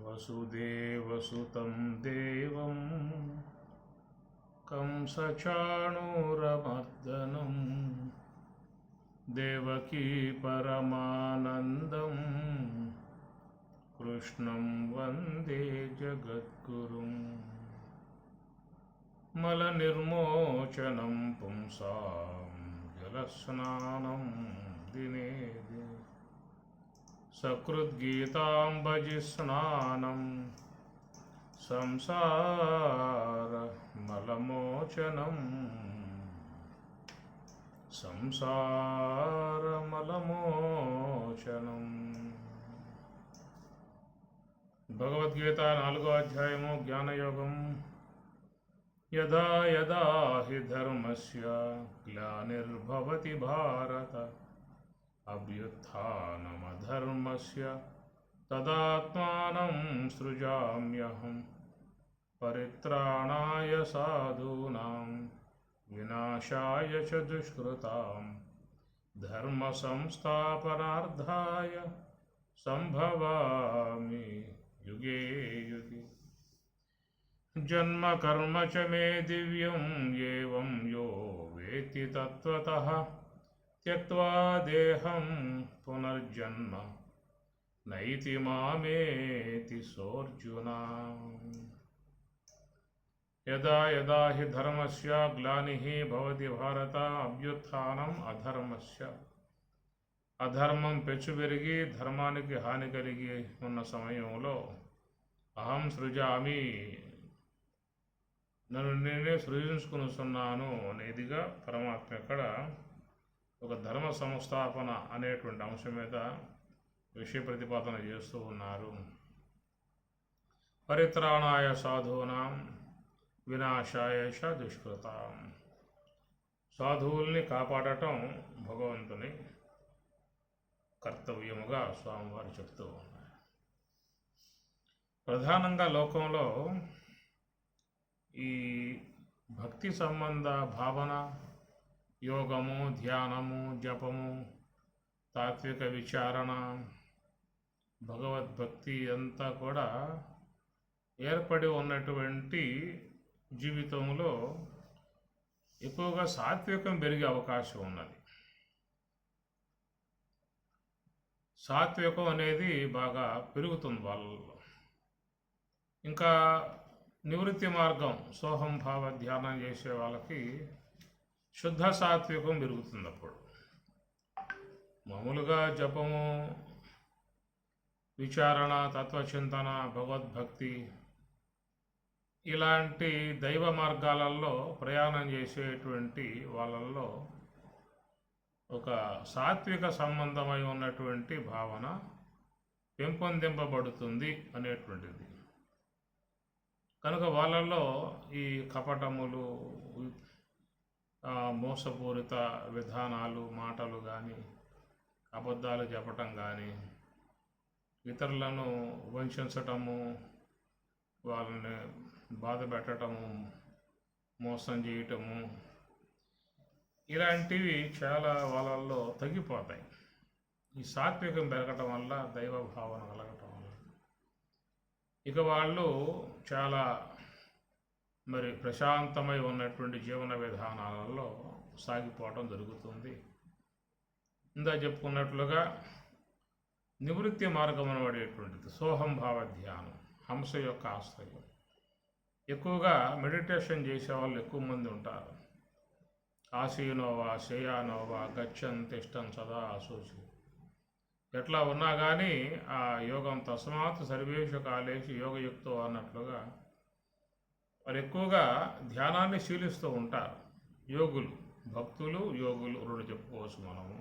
వసుదేవసుతం దేవం కంసచాణూరమర్దనం దేవకీ పరమానందం కృష్ణం వందే జగద్గురుం మలనిర్మోచనం పుంసాం జలస్నానం దినే దినే సకృద్గీతాంబజిస్నానం సంసారమలమోచనం భగవద్గీత 4వ అధ్యాయము జ్ఞానయోగం. యదా యదా హి ధర్మస్య గ్లానిర్భవతి భారత అభ్యుత్థానమధర్మస్య తదాత్మానం సృజామ్యహం పరిత్రాణాయ సాధూనాం వినాశాయ చ దుష్కృతాం ధర్మ సంస్థాపనార్థాయ సంభవామి యుగే యుగే. జన్మ కర్మ చ మే దివ్యం ఏవం యో వేత్తి తత్వతః త్యక్త్వా దేహం పునర్జన్మ నైతి మామేతి సోర్జున. యదా యదా హి ధర్మస్య గ్లానిః భవతి భారత అభ్యుత్థానం అధర్మస్య. అధర్మం పెచ్చుబెరిగి ధర్మానికి హాని కలిగి ఉన్న సమయంలో అహం సృజామి, నన్ను నేనే సృజించుకున్నాను అనేదిగా పరమాత్మ ఇక్కడ ఒక ధర్మ సంస్థాపన అనేటువంటి అంశం మీద విషయ ప్రతిపాదన చేస్తూ ఉన్నారు. పరిత్రాణాయ సాధూనాం వినాశాయ చ దుష్కృతాం. సాధువుల్ని కాపాడటం భగవంతుని కర్తవ్యముగా స్వామివారు చెప్తూ ఉన్నారు. ప్రధానంగా లోకంలో ఈ భక్తి సంబంధ భావన, యోగము, ధ్యానము, జపము, తాత్విక విచారణ, భగవద్భక్తి అంతా కూడా ఏర్పడి ఉన్నటువంటి జీవితంలో ఎక్కువగా సాత్వికం పెరిగే అవకాశం ఉన్నది. సాత్వికం అనేది బాగా పెరుగుతుంది వాళ్ళలో. ఇంకా నివృత్తి మార్గం సోహం భావ ధ్యానం చేసే వాళ్ళకి శుద్ధ సాత్వికం పెరుగుతుంది. అప్పుడు మామూలుగా జపము, విచారణ, తత్వచింతన, భగవద్భక్తి ఇలాంటి దైవ మార్గాలలో ప్రయాణం చేసేటువంటి వాళ్ళల్లో ఒక సాత్విక సంబంధమై ఉన్నటువంటి భావన పెంపొందింపబడుతుంది అనేటువంటిది. కనుక వాళ్ళల్లో ఈ కపటములు, మోసపూరిత విధానాలు, మాటలు కానీ, అబద్ధాలు చెప్పటం కానీ, ఇతరులను వంచటము, వాళ్ళని బాధ పెట్టడము, మోసం చేయటము ఇలాంటివి చాలా వాళ్ళల్లో తగ్గిపోతాయి. ఈ సాత్వికం పెరగటం వల్ల, దైవ భావన కలగటం వల్ల ఇక వాళ్ళు చాలా ప్రశాంతమై ఉన్నటువంటి జీవన విధానాలలో సాగిపోవటం జరుగుతుంది. ఇందా చెప్పుకున్నట్లుగా నివృత్తి మార్గం అనబడేటువంటిది సోహం భావ ధ్యానం, హంస యొక్క ఆశ్రయం. ఎక్కువగా మెడిటేషన్ చేసే వాళ్ళు ఎక్కువ మంది ఉంటారు. ఆసీనోవా శయానోవా గచ్చన్ తిష్టం సదా అసూచి. ఎట్లా ఉన్నా కానీ ఆ యోగం తస్మాత్ సర్వేషు కాలేషు యోగయుక్తో అన్నట్లుగా వారు ఎక్కువగా ధ్యానాన్ని శీలిస్తూ ఉంటారు. యోగులు, భక్తులు, యోగులు రెండు చెప్పుకోవచ్చు మనము.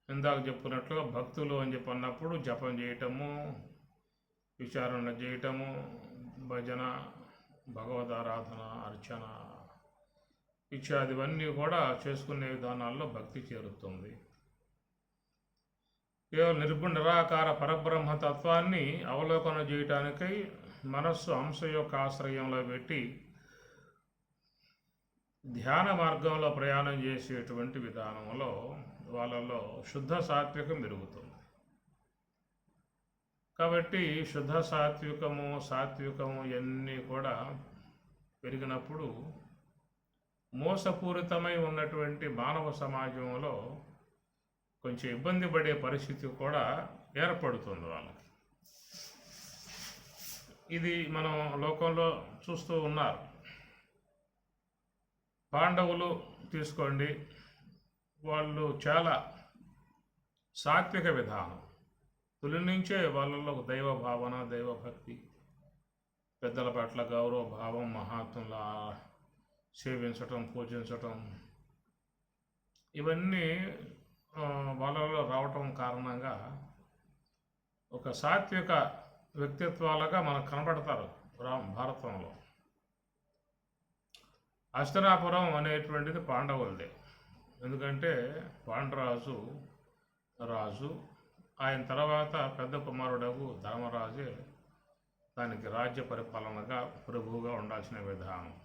ఇందాక చెప్పుకున్నట్లుగా భక్తులు అని చెప్పన్నప్పుడు జపం చేయటము, విచారణ చేయటము, భజన, భగవదారాధన, అర్చన ఇత్యాదివన్నీ కూడా చేసుకునే విధానాల్లో భక్తి చేరుతుంది. కేవలం నిర్గుణ నిరాకార పరబ్రహ్మ తత్వాన్ని అవలోకన చేయటానికై మనస్సు హంస యొక్క ఆశ్రయంలో పెట్టి ధ్యాన మార్గంలో ప్రయాణం చేసేటువంటి విధానంలో వాళ్ళలో శుద్ధ సాత్వికం పెరుగుతుంది. కాబట్టి శుద్ధ సాత్వికము ఇవన్నీ కూడా పెరిగినప్పుడు మోసపూరితమై ఉన్నటువంటి మానవ సమాజంలో కొంచెం ఇబ్బంది పడే పరిస్థితి కూడా ఏర్పడుతుంది వాళ్ళకి. ఇది మనం లోకంలో చూస్తూ ఉన్నారు. పాండవులు తీసుకోండి, వాళ్ళు చాలా సాత్విక విధానం, తొలి నుంచే వాళ్ళలో ఒక దైవ భావన, దైవభక్తి, పెద్దల పట్ల గౌరవ భావం, మహాత్ముల సేవించటం, పూజించటం, ఇవన్నీ వాళ్ళలో రావటం కారణంగా ఒక సాత్విక వ్యక్తిత్వాలుగా మనకు కనబడతారు భారతంలో. హస్తినాపురం అనేటువంటిది పాండవులదే. ఎందుకంటే పాండురాజు రాజు, ఆయన తర్వాత పెద్ద కుమారుడకు ధర్మరాజే దానికి రాజ్య పరిపాలనగా ప్రభువుగా ఉండాల్సిన విధానం.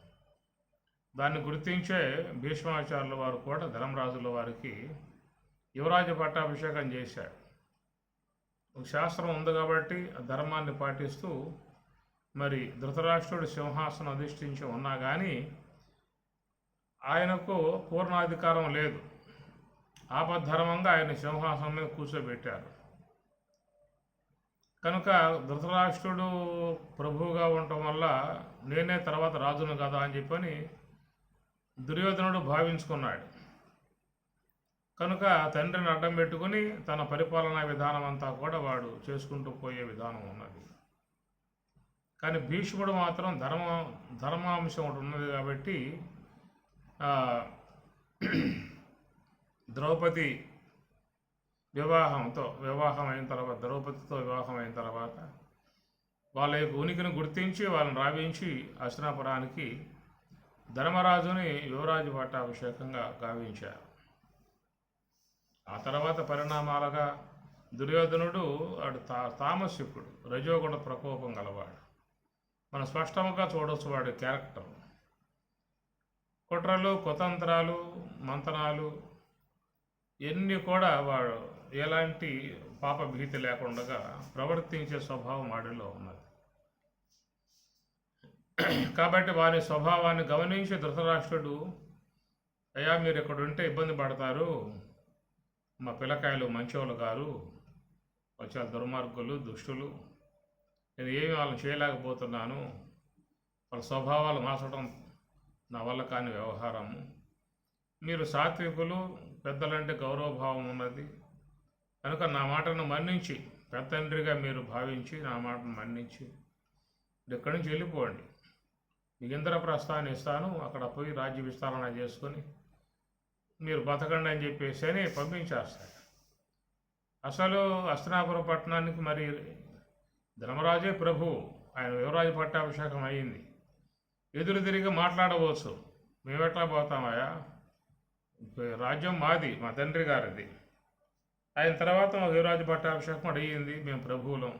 దాన్ని గుర్తించే భీష్మాచార్యుల వారు కూడా ధర్మరాజుల వారికి యువరాజు పట్టాభిషేకం చేశాడు. ఒక శాస్త్రం ఉంది కాబట్టి ఆ ధర్మాన్ని పాటిస్తూ మరి ధృతరాష్ట్రుడు సింహాసనం అధిష్ఠించి ఉన్నా కానీ ఆయనకు పూర్ణాధికారం లేదు. ఆపద్ధర్మంగా ఆయన సింహాసనం మీద కూర్చోబెట్టారు. కనుక ధృతరాష్ట్రుడు ప్రభువుగా ఉండటం వల్ల నేనే తర్వాత రాజును కదా అని చెప్పని దుర్యోధనుడు భావించుకున్నాడు. కనుక తండ్రిని అడ్డం పెట్టుకుని తన పరిపాలనా విధానం అంతా కూడా వాడు చేసుకుంటూ పోయే విధానం ఉన్నది. కానీ భీష్ముడు మాత్రం ధర్మాంశం ఒకటి ఉన్నది కాబట్టి ద్రౌపది ద్రౌపదితో వివాహం అయిన తర్వాత వాళ్ళ యొక్క ఉనికిని గుర్తించి వాళ్ళని రావించి హస్తినాపురానికి ధర్మరాజుని యువరాజు పట్టాభిషేకంగా గావించారు. ఆ తర్వాత పరిణామాలుగా దుర్యోధనుడు వాడు తామసికుడు, రజోగుణ ప్రకోపం గలవాడు. మనం స్పష్టంగా చూడవచ్చు వాడి క్యారెక్టర్. కుట్రలు, కుతంత్రాలు, మంతనాలు ఇవన్నీ కూడా వాడు ఎలాంటి పాప భీతి లేకుండా ప్రవర్తించే స్వభావం వాడిలో ఉన్నది. కాబట్టి వారి స్వభావాన్ని గమనించి ధృతరాష్ట్రుడు, అయ్యా మీరు ఇక్కడ ఉంటే ఇబ్బంది పడతారు, మా పిల్లకాయలు మంచివాళ్ళు కారు, వచ్చే దుర్మార్గులు, దుష్టులు, నేను ఏమి వాళ్ళని చేయలేకపోతున్నాను, వాళ్ళ స్వభావాలు మార్చడం నా వల్ల కాని వ్యవహారము, మీరు సాత్వికులు, పెద్దలంటే గౌరవభావం ఉన్నది కనుక నా మాటను మన్నించి, పెద్దండ్రిగా మీరు భావించి నా మాటను మన్నించి ఇక్కడి నుంచి వెళ్ళిపోండి, మీకు ఇంద్రప్రస్థాన్ని ఇస్తాను, అక్కడ పోయి రాజ్య విస్తరణ చేసుకొని మీరు బతకండి అని చెప్పేసి అని పంపించేస్తాడు. అసలు హస్తినాపురం పట్టణానికి మరి ధర్మరాజే ప్రభు, ఆయన యువరాజు పట్టాభిషేకం అయ్యింది. ఎదురు తిరిగి మాట్లాడవచ్చు, మేమెట్లా పోతామయ్యా, రాజ్యం మాది, మా తండ్రి గారిది, ఆయన తర్వాత మాకు యువరాజు పట్టాభిషేకం అయ్యింది, మేము ప్రభువులం,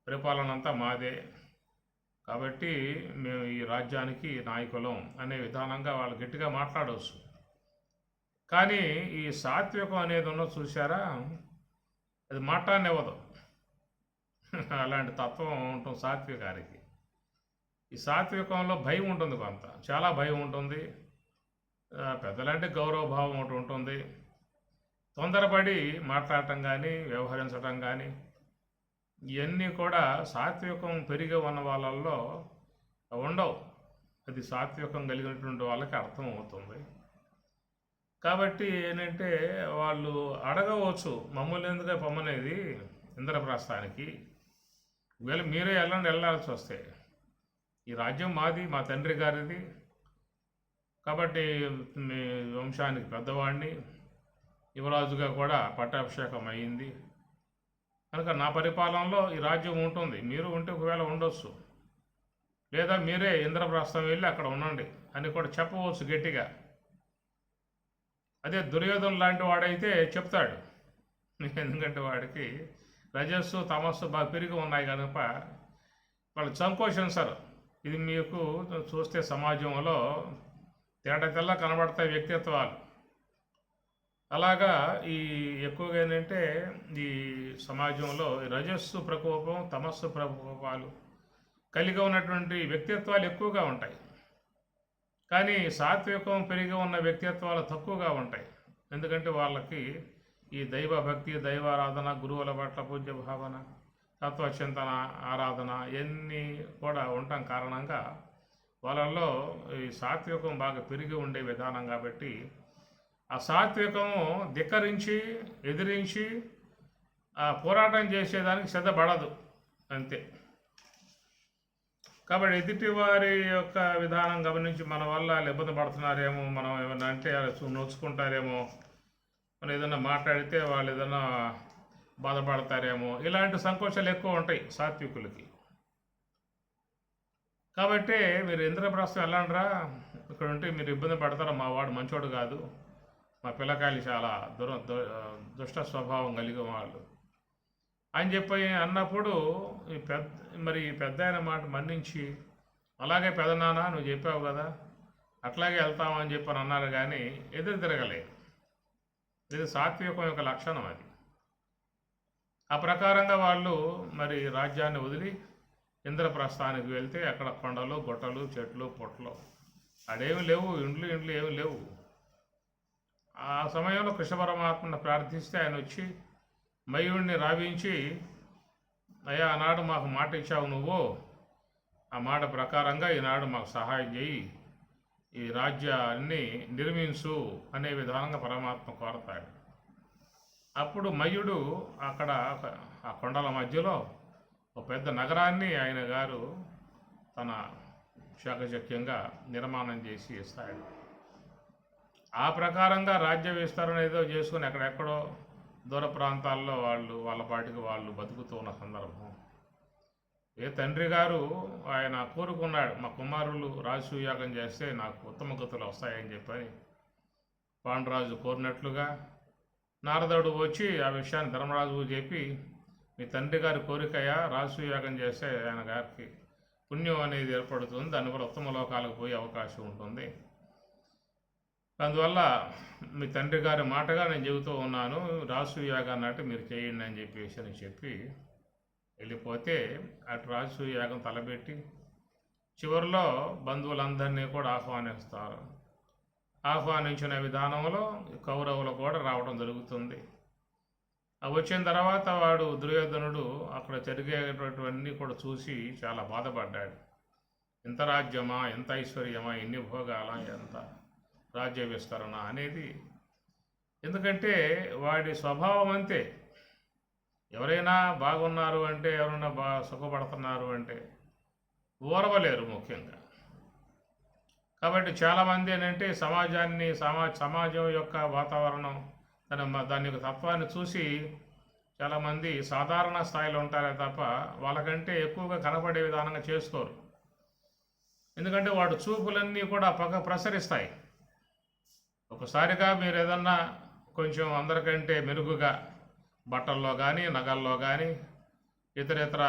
పరిపాలన అంతా మాదే, కాబట్టి మేము ఈ రాజ్యానికి నాయకులం అనే విధానంగా వాళ్ళు గట్టిగా మాట్లాడవచ్చు. కానీ ఈ సాత్వికం అనేది ఉన్నది చూసారా, అది మాట్లాడనివ్వదు. అలాంటి తత్వం ఉంటుంది సాత్వికానికి. ఈ సాత్వికంలో భయం ఉంటుంది, కొంత చాలా భయం ఉంటుంది, పెద్దలంటే గౌరవభావం ఒకటి ఉంటుంది, తొందరపడి మాట్లాడటం కానీ వ్యవహరించడం కానీ ఇవన్నీ కూడా సాత్వికం పెరిగి ఉన్న వాళ్ళల్లో ఉండవు. అది సాత్వికం కలిగినటువంటి వాళ్ళకి అర్థం అవుతుంది. కాబట్టి ఏంటంటే వాళ్ళు అడగవచ్చు, మమ్మల్ని ఎందుకు పొమ్మనేది ఇంద్రప్రస్థానికి, ఒకవేళ మీరే వెళ్ళాల్సి వస్తే, ఈ రాజ్యం మాది, మా తండ్రి గారిది, కాబట్టి మీ వంశానికి పెద్దవాడిని, యువరాజుగా కూడా పట్టాభిషేకం అయ్యింది కనుక నా పరిపాలనలో ఈ రాజ్యం ఉంటుంది, మీరు ఉంటే ఒకవేళ ఉండొచ్చు, లేదా మీరే ఇంద్రప్రస్థం వెళ్ళి అక్కడ ఉండండి అని కూడా చెప్పవచ్చు గట్టిగా. అదే దుర్యోధను లాంటి వాడైతే చెప్తాడు, ఎందుకంటే వాడికి రజస్సు తమస్సు బాగా పెరిగి ఉన్నాయి కనుక వాళ్ళు సంకోచించరు. ఇది మీకు చూస్తే సమాజంలో తేట తెల్ల కనబడతాయి వ్యక్తిత్వాలు. అలాగా ఈ ఎక్కువగా ఏంటంటే ఈ సమాజంలో ఈ రజస్సు ప్రకోపం తమస్సు ప్రకోపాలు కలిగి ఉన్నటువంటి వ్యక్తిత్వాలు ఎక్కువగా ఉంటాయి. కానీ సాత్వికం పెరిగి ఉన్న వ్యక్తిత్వాలు తక్కువగా ఉంటాయి. ఎందుకంటే వాళ్ళకి ఈ దైవభక్తి, దైవారాధన, గురువుల పట్ల పూజ్య భావన, తత్వచింతన, ఆరాధన ఇవన్నీ కూడా ఉండటం కారణంగా వాళ్ళల్లో ఈ సాత్వికం బాగా పెరిగి ఉండే విధానం కాబట్టి ఆ సాత్వికము ధిక్కరించి ఎదిరించి పోరాటం చేసేదానికి సిద్ధపడదు అంతే. కాబట్టి ఎదుటి వారి యొక్క విధానం గమనించి మన వల్ల వాళ్ళు ఇబ్బంది పడుతున్నారేమో, మనం ఏమైనా అంటే నొచ్చుకుంటారేమో, మనం ఏదైనా మాట్లాడితే వాళ్ళు ఏదైనా బాధపడతారేమో, ఇలాంటి సంకోచాలు ఎక్కువ ఉంటాయి సాత్వికులకి. కాబట్టి మీరు ఇంద్రప్రస్థం వెళ్ళండిరా, ఇక్కడ ఉంటే మీరు ఇబ్బంది పడతారా, మా వాడు మంచోడు కాదు, మా పిల్లకాయలు చాలా దుష్ట స్వభావం కలిగిన వాళ్ళు అని చెప్పి అన్నప్పుడు ఈ పెద్ద ఆయన మాట మన్నించి అలాగే పెదనాన్న నువ్వు చెప్పావు కదా అట్లాగే వెళ్తామని చెప్పని అన్నారు. కానీ ఎదురు తిరగలేదు. ఇది సాత్వికం యొక్క లక్షణం. అది ఆ ప్రకారంగా వాళ్ళు మరి రాజ్యాన్ని వదిలి ఇంద్రప్రస్థానికి వెళ్తే అక్కడ కొండలు, గుట్టలు, చెట్లు, పుట్టలు అడేమి లేవు, ఇండ్లు ఏమి లేవు. ఆ సమయంలో కృష్ణ పరమాత్మను ప్రార్థిస్తే ఆయన వచ్చి మయూడిని రావించి, అయ్యా ఆనాడు మాకు మాట ఇచ్చావు నువ్వు, ఆ మాట ప్రకారంగా ఈనాడు మాకు సహాయం చేయి, ఈ రాజ్యాన్ని నిర్మించు అనే విధానంగా పరమాత్మ కోరతాడు. అప్పుడు మయుడు అక్కడ ఆ కొండల మధ్యలో ఒక పెద్ద నగరాన్ని ఆయన గారు తన శాకచక్యంగా నిర్మాణం చేసి ఇస్తాడు. ఆ ప్రకారంగా రాజ్య విస్తరణ ఏదో చేసుకుని ఎక్కడెక్కడో దూర ప్రాంతాల్లో వాళ్ళ పాటికి వాళ్ళు బతుకుతూ ఉన్న సందర్భం. తండ్రి గారు ఆయన కోరుకున్నాడు, మా కుమారులు రాజసూయాగం చేస్తే నాకు ఉత్తమ గతులు వస్తాయని చెప్పని పాండురాజు కోరినట్లుగా నారదుడు వచ్చి ఆ విషయాన్ని ధర్మరాజుకు చెప్పి, మీ తండ్రి గారి కోరికయా, రాజసూయాగం చేస్తే ఆయన గారికి పుణ్యం అనేది ఏర్పడుతుంది, దానివల్ల ఉత్తమ లోకాలకు పోయే అవకాశం ఉంటుంది, అందువల్ల మీ తండ్రి గారి మాటగా నేను చెబుతూ ఉన్నాను, రాజసూయాగం నాటి మీరు చేయండి అని చెప్పి వెళ్ళిపోతే అటు రాజసూయాగం తలబెట్టి చివరిలో బంధువులందరినీ కూడా ఆహ్వానిస్తారు. ఆహ్వానించిన విధానంలో కౌరవులు కూడా రావడం జరుగుతుంది. వచ్చిన తర్వాత వాడు దుర్యోధనుడు అక్కడ జరిగేటటువంటివన్నీ కూడా చూసి చాలా బాధపడ్డాడు. ఎంత రాజ్యమా, ఎంత ఐశ్వర్యమా, ఎన్ని భోగాల, ఎంత రాజ్య విస్తరణ అనేది. ఎందుకంటే వాడి స్వభావం అంతే. ఎవరైనా బాగున్నారు అంటే, ఎవరైనా సుఖపడుతున్నారు అంటే ఓర్వలేరు ముఖ్యంగా. కాబట్టి చాలామంది ఏంటంటే సమాజం యొక్క వాతావరణం దాని యొక్క తత్వాన్ని చూసి చాలామంది సాధారణ స్థాయిలో ఉంటారే తప్ప వాళ్ళకంటే ఎక్కువగా కనపడే విధానంగా చేసుకోరు. ఎందుకంటే వాడు చూపులన్నీ కూడా పక్క ప్రసరిస్తాయి. ఒకసారిగా మీరు ఏదన్నా కొంచెం అందరికంటే మెరుగుగా బట్టల్లో కానీ, నగల్లో కానీ, ఇతర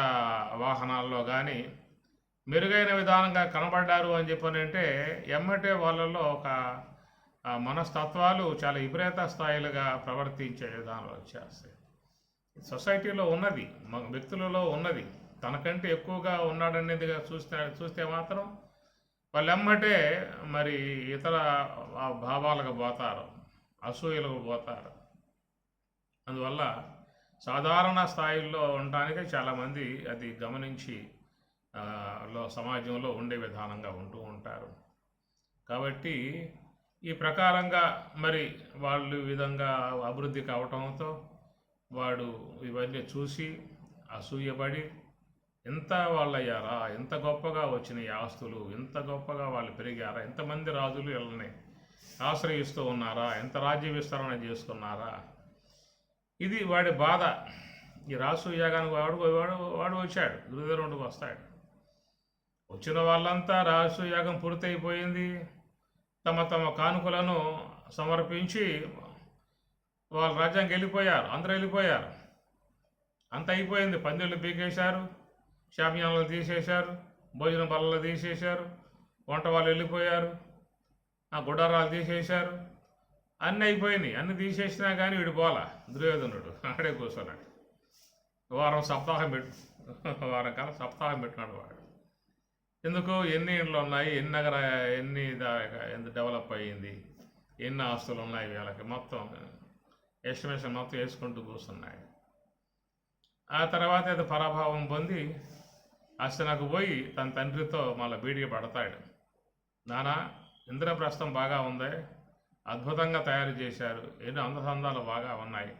వాహనాల్లో కానీ మెరుగైన విధానంగా కనబడ్డారు అని చెప్పనంటే ఎమ్మటే వాళ్ళలో ఒక మనస్తత్వాలు చాలా విపరీత స్థాయిలుగా ప్రవర్తించే విధానాలు వచ్చేస్తాయి. సొసైటీలో ఉన్నది, వ్యక్తులలో ఉన్నది. తనకంటే ఎక్కువగా ఉన్నాడనేదిగా చూస్తే మాత్రం వాళ్ళెమ్మటే మరి ఇతర భావాలకు పోతారు, అసూయలకు పోతారు. అందువల్ల సాధారణ స్థాయిల్లో ఉండటానికే చాలామంది అది గమనించి సమాజంలో ఉండే విధానంగా ఉంటూ ఉంటారు. కాబట్టి ఈ ప్రకారంగా మరి వాళ్ళు ఈ విధంగా అభివృద్ధి కావటంతో వాడు ఇవన్నీ చూసి అసూయపడి, ఎంత వాళ్ళయ్యారా, ఎంత గొప్పగా వచ్చినాయి ఆస్తులు, ఎంత గొప్పగా వాళ్ళు పెరిగారా, ఎంతమంది రాజులు వీళ్ళని ఆశ్రయిస్తూ ఉన్నారా, ఎంత రాజ్య విస్తరణ చేసుకున్నారా, ఇది వాడి బాధ. ఈ రాజసూయాగానికి వాడు వచ్చాడు, దుర్యోధనుడికి వస్తాడు. వచ్చిన వాళ్ళంతా రాజసూయాగం పూర్తయిపోయింది, తమ తమ కానుకలను సమర్పించి వాళ్ళ రాజ్యానికి వెళ్ళిపోయారు. అందరూ వెళ్ళిపోయారు, అంత అయిపోయింది. పందిళ్ళు పీకేశారు, శామ్యాలను తీసేశారు, భోజన బల్లలు తీసేశారు, వంట వాళ్ళు వెళ్ళిపోయారు, ఆ గుడారాలు తీసేశారు, అన్నీ అయిపోయినాయి, అన్నీ తీసేసినా కానీ వీడు పోలా. దుర్యోధనుడు ఆడే కూర్చున్నాడు. వారం సప్తాహం వారం కాలం సప్తాహం పెట్టినాడు వాడు. ఎందుకు? ఎన్ని ఇండ్లు ఉన్నాయి, ఎంత డెవలప్ అయ్యింది, ఎన్ని ఆస్తులు ఉన్నాయి వీళ్ళకి, మొత్తం ఎస్టిమేషన్ మొత్తం వేసుకుంటూ కూర్చున్నాడు. ఆ తర్వాత అది పరాభావం పొంది అసనకు పోయి తన తండ్రితో మళ్ళీ బీడికి పడతాడు. నానా, ఇంద్రప్రస్థం బాగా ఉంది, అద్భుతంగా తయారు చేశారు, ఎన్నో అందచందాలు బాగా ఉన్నాయి,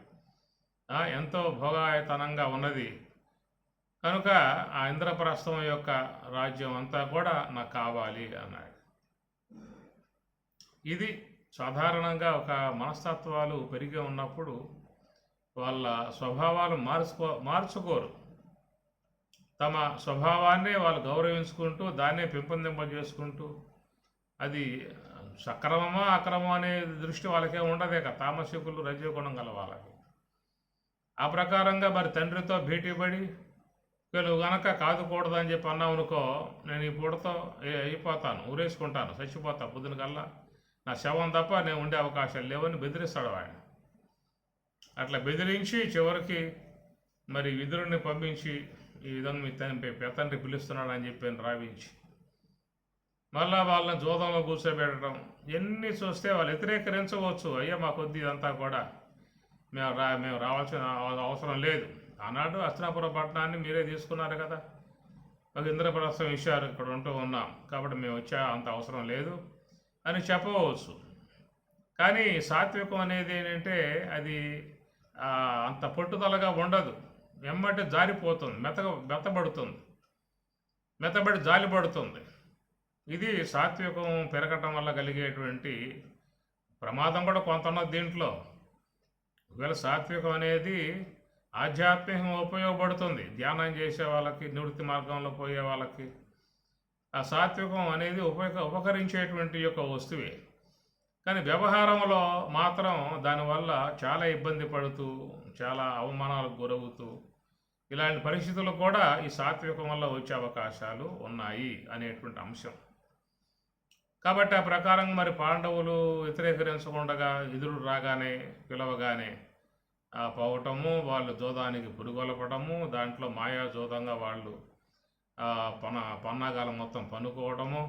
ఎంతో భోగాయతనంగా ఉన్నది, కనుక ఆ ఇంద్రప్రస్థం యొక్క రాజ్యం అంతా కూడా నాకు కావాలి అన్నాడు. ఇది సాధారణంగా ఒక మనస్తత్వాలు పెరిగి ఉన్నప్పుడు వాళ్ళ స్వభావాలు మార్చుకోరు. తమ స్వభావాన్నే వాళ్ళు గౌరవించుకుంటూ దాన్నే పెంపొందింపజేసుకుంటూ, అది సక్రమమా అక్రమం అనే దృష్టి వాళ్ళకే ఉండదే కదా, తామసికులు రజోగుణం గల వాళ్ళకి. ఆ ప్రకారంగా మరి తండ్రితో భేటీ పడి వీళ్ళు గనక కాదుకూడదని చెప్పి అన్నావు అనుకో, నేను ఈ పూటతో అయిపోతాను, ఊరేసుకుంటాను, చచ్చిపోతా, పొద్దున కల్లా నా శవం తప్ప నేను ఉండే అవకాశాలు లేవని బెదిరిస్తాడు ఆయన. అట్లా బెదిరించి చివరికి మరి విదురుని పంపించి ఈ విధంగా మీ పెతండ్రి పిలుస్తున్నాడు అని చెప్పి రావించి మళ్ళా వాళ్ళని జోదంలో కూర్చోబెట్టడం, ఎన్ని చూస్తే వాళ్ళు వ్యతిరేకరించవచ్చు. అయ్యా మా కొద్ది ఇదంతా కూడా మేము రావాల్సిన అవసరం లేదు, ఆనాడు హస్తినాపురం పట్టణాన్ని మీరే తీసుకున్నారు కదా, ఒక ఇంద్రప్రస్థం ఇచ్చారు, ఇక్కడ ఉంటూ ఉన్నాం కాబట్టి మేము వచ్చా, అంత అవసరం లేదు అని చెప్పవచ్చు. కానీ సాత్వికం అనేది ఏంటంటే అది అంత పట్టుదలగా ఉండదు, వెంబటి జారిపోతుంది, మెత్తబడి జాలిపడుతుంది. ఇది సాత్వికం పెరగటం వల్ల కలిగేటువంటి ప్రమాదం కూడా కొంత ఉన్నది దీంట్లో. ఒకవేళ సాత్వికం అనేది ఆధ్యాత్మికంగా ఉపయోగపడుతుంది ధ్యానం చేసే వాళ్ళకి, నివృత్తి మార్గంలో పోయే వాళ్ళకి. ఆ సాత్వికం అనేది ఉపకరించేటువంటి యొక్క వస్తువే. కానీ వ్యవహారంలో మాత్రం దానివల్ల చాలా ఇబ్బంది పడుతూ, చాలా అవమానాలకు గురవుతూ, ఇలాంటి పరిస్థితులు కూడా ఈ సాత్వికం వల్ల వచ్చే అవకాశాలు ఉన్నాయి అనేటువంటి అంశం. కాబట్టి ఆ ప్రకారం మరి పాండవులు వ్యతిరేకరించకుండా విదురుడు రాగానే పిలవగానే పోవటము, వాళ్ళు జోదానికి పురుగొలపడము, దాంట్లో మాయా జోదంగా వాళ్ళు పన్నాగాలు మొత్తం పన్నుకోవడము,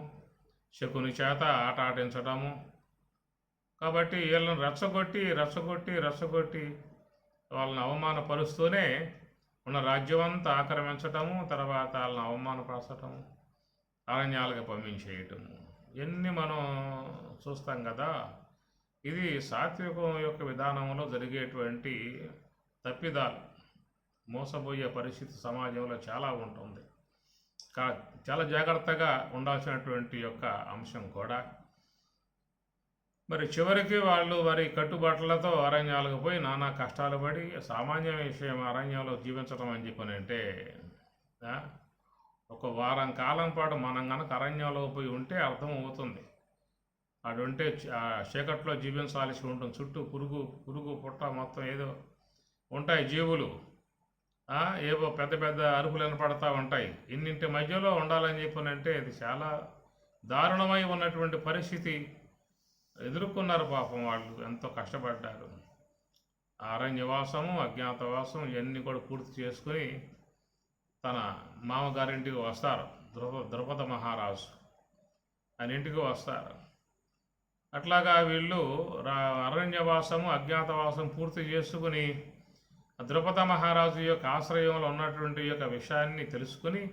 శకుని చేత ఆట ఆడించడము. కాబట్టి వీళ్ళని రెచ్చగొట్టి వాళ్ళని అవమానపరుస్తూనే ఉన్న రాజ్యం అంతా ఆక్రమించటము, తర్వాత వాళ్ళని అవమానపరచటము, అరణ్యాలకు పంపించేయటము, ఇవన్నీ మనం చూస్తాం కదా. ఇది సాత్వికం యొక్క విధానంలో జరిగేటువంటి తప్పిదాలు, మోసపోయే పరిస్థితి సమాజంలో చాలా ఉంటుంది. చాలా జాగ్రత్తగా ఉండాల్సినటువంటి యొక్క అంశం కూడా. మరి చివరికి వాళ్ళు మరి కట్టుబాట్లతో అరణ్యాలకు పోయి నానా కష్టాలు పడి, సామాన్య విషయం అరణ్యంలో జీవించడం అని చెప్పని అంటే, ఒక వారం కాలం పాటు మనం కనుక అరణ్యంలో పోయి ఉంటే అర్థం అవుతుంది. అటుంటే చీకట్లో జీవించాల్సి ఉంటుంది. చుట్టూ పురుగు పుట్ట మొత్తం ఏదో ఉంటాయి జీవులు, ఏవో పెద్ద పెద్ద అరుపులు వినపడతా ఉంటాయి. ఇన్నింటి మధ్యలో ఉండాలని చెప్పనంటే అది చాలా దారుణమై ఉన్నటువంటి పరిస్థితి ఎదుర్కొన్నారు. పాపం వాళ్ళు ఎంతో కష్టపడ్డారు. అరణ్యవాసము, అజ్ఞాతవాసం ఇవన్నీ కూడా పూర్తి చేసుకుని తన మామగారింటికి వస్తారు. ద్రుపద మహారాజు ఆయన ఇంటికి వస్తారు. అట్లాగా వీళ్ళు అరణ్యవాసము, అజ్ఞాతవాసం పూర్తి చేసుకుని ద్రుపద మహారాజు యొక్క ఆశ్రయంలో ఉన్నటువంటి యొక్క విషయాన్ని తెలుసుకుని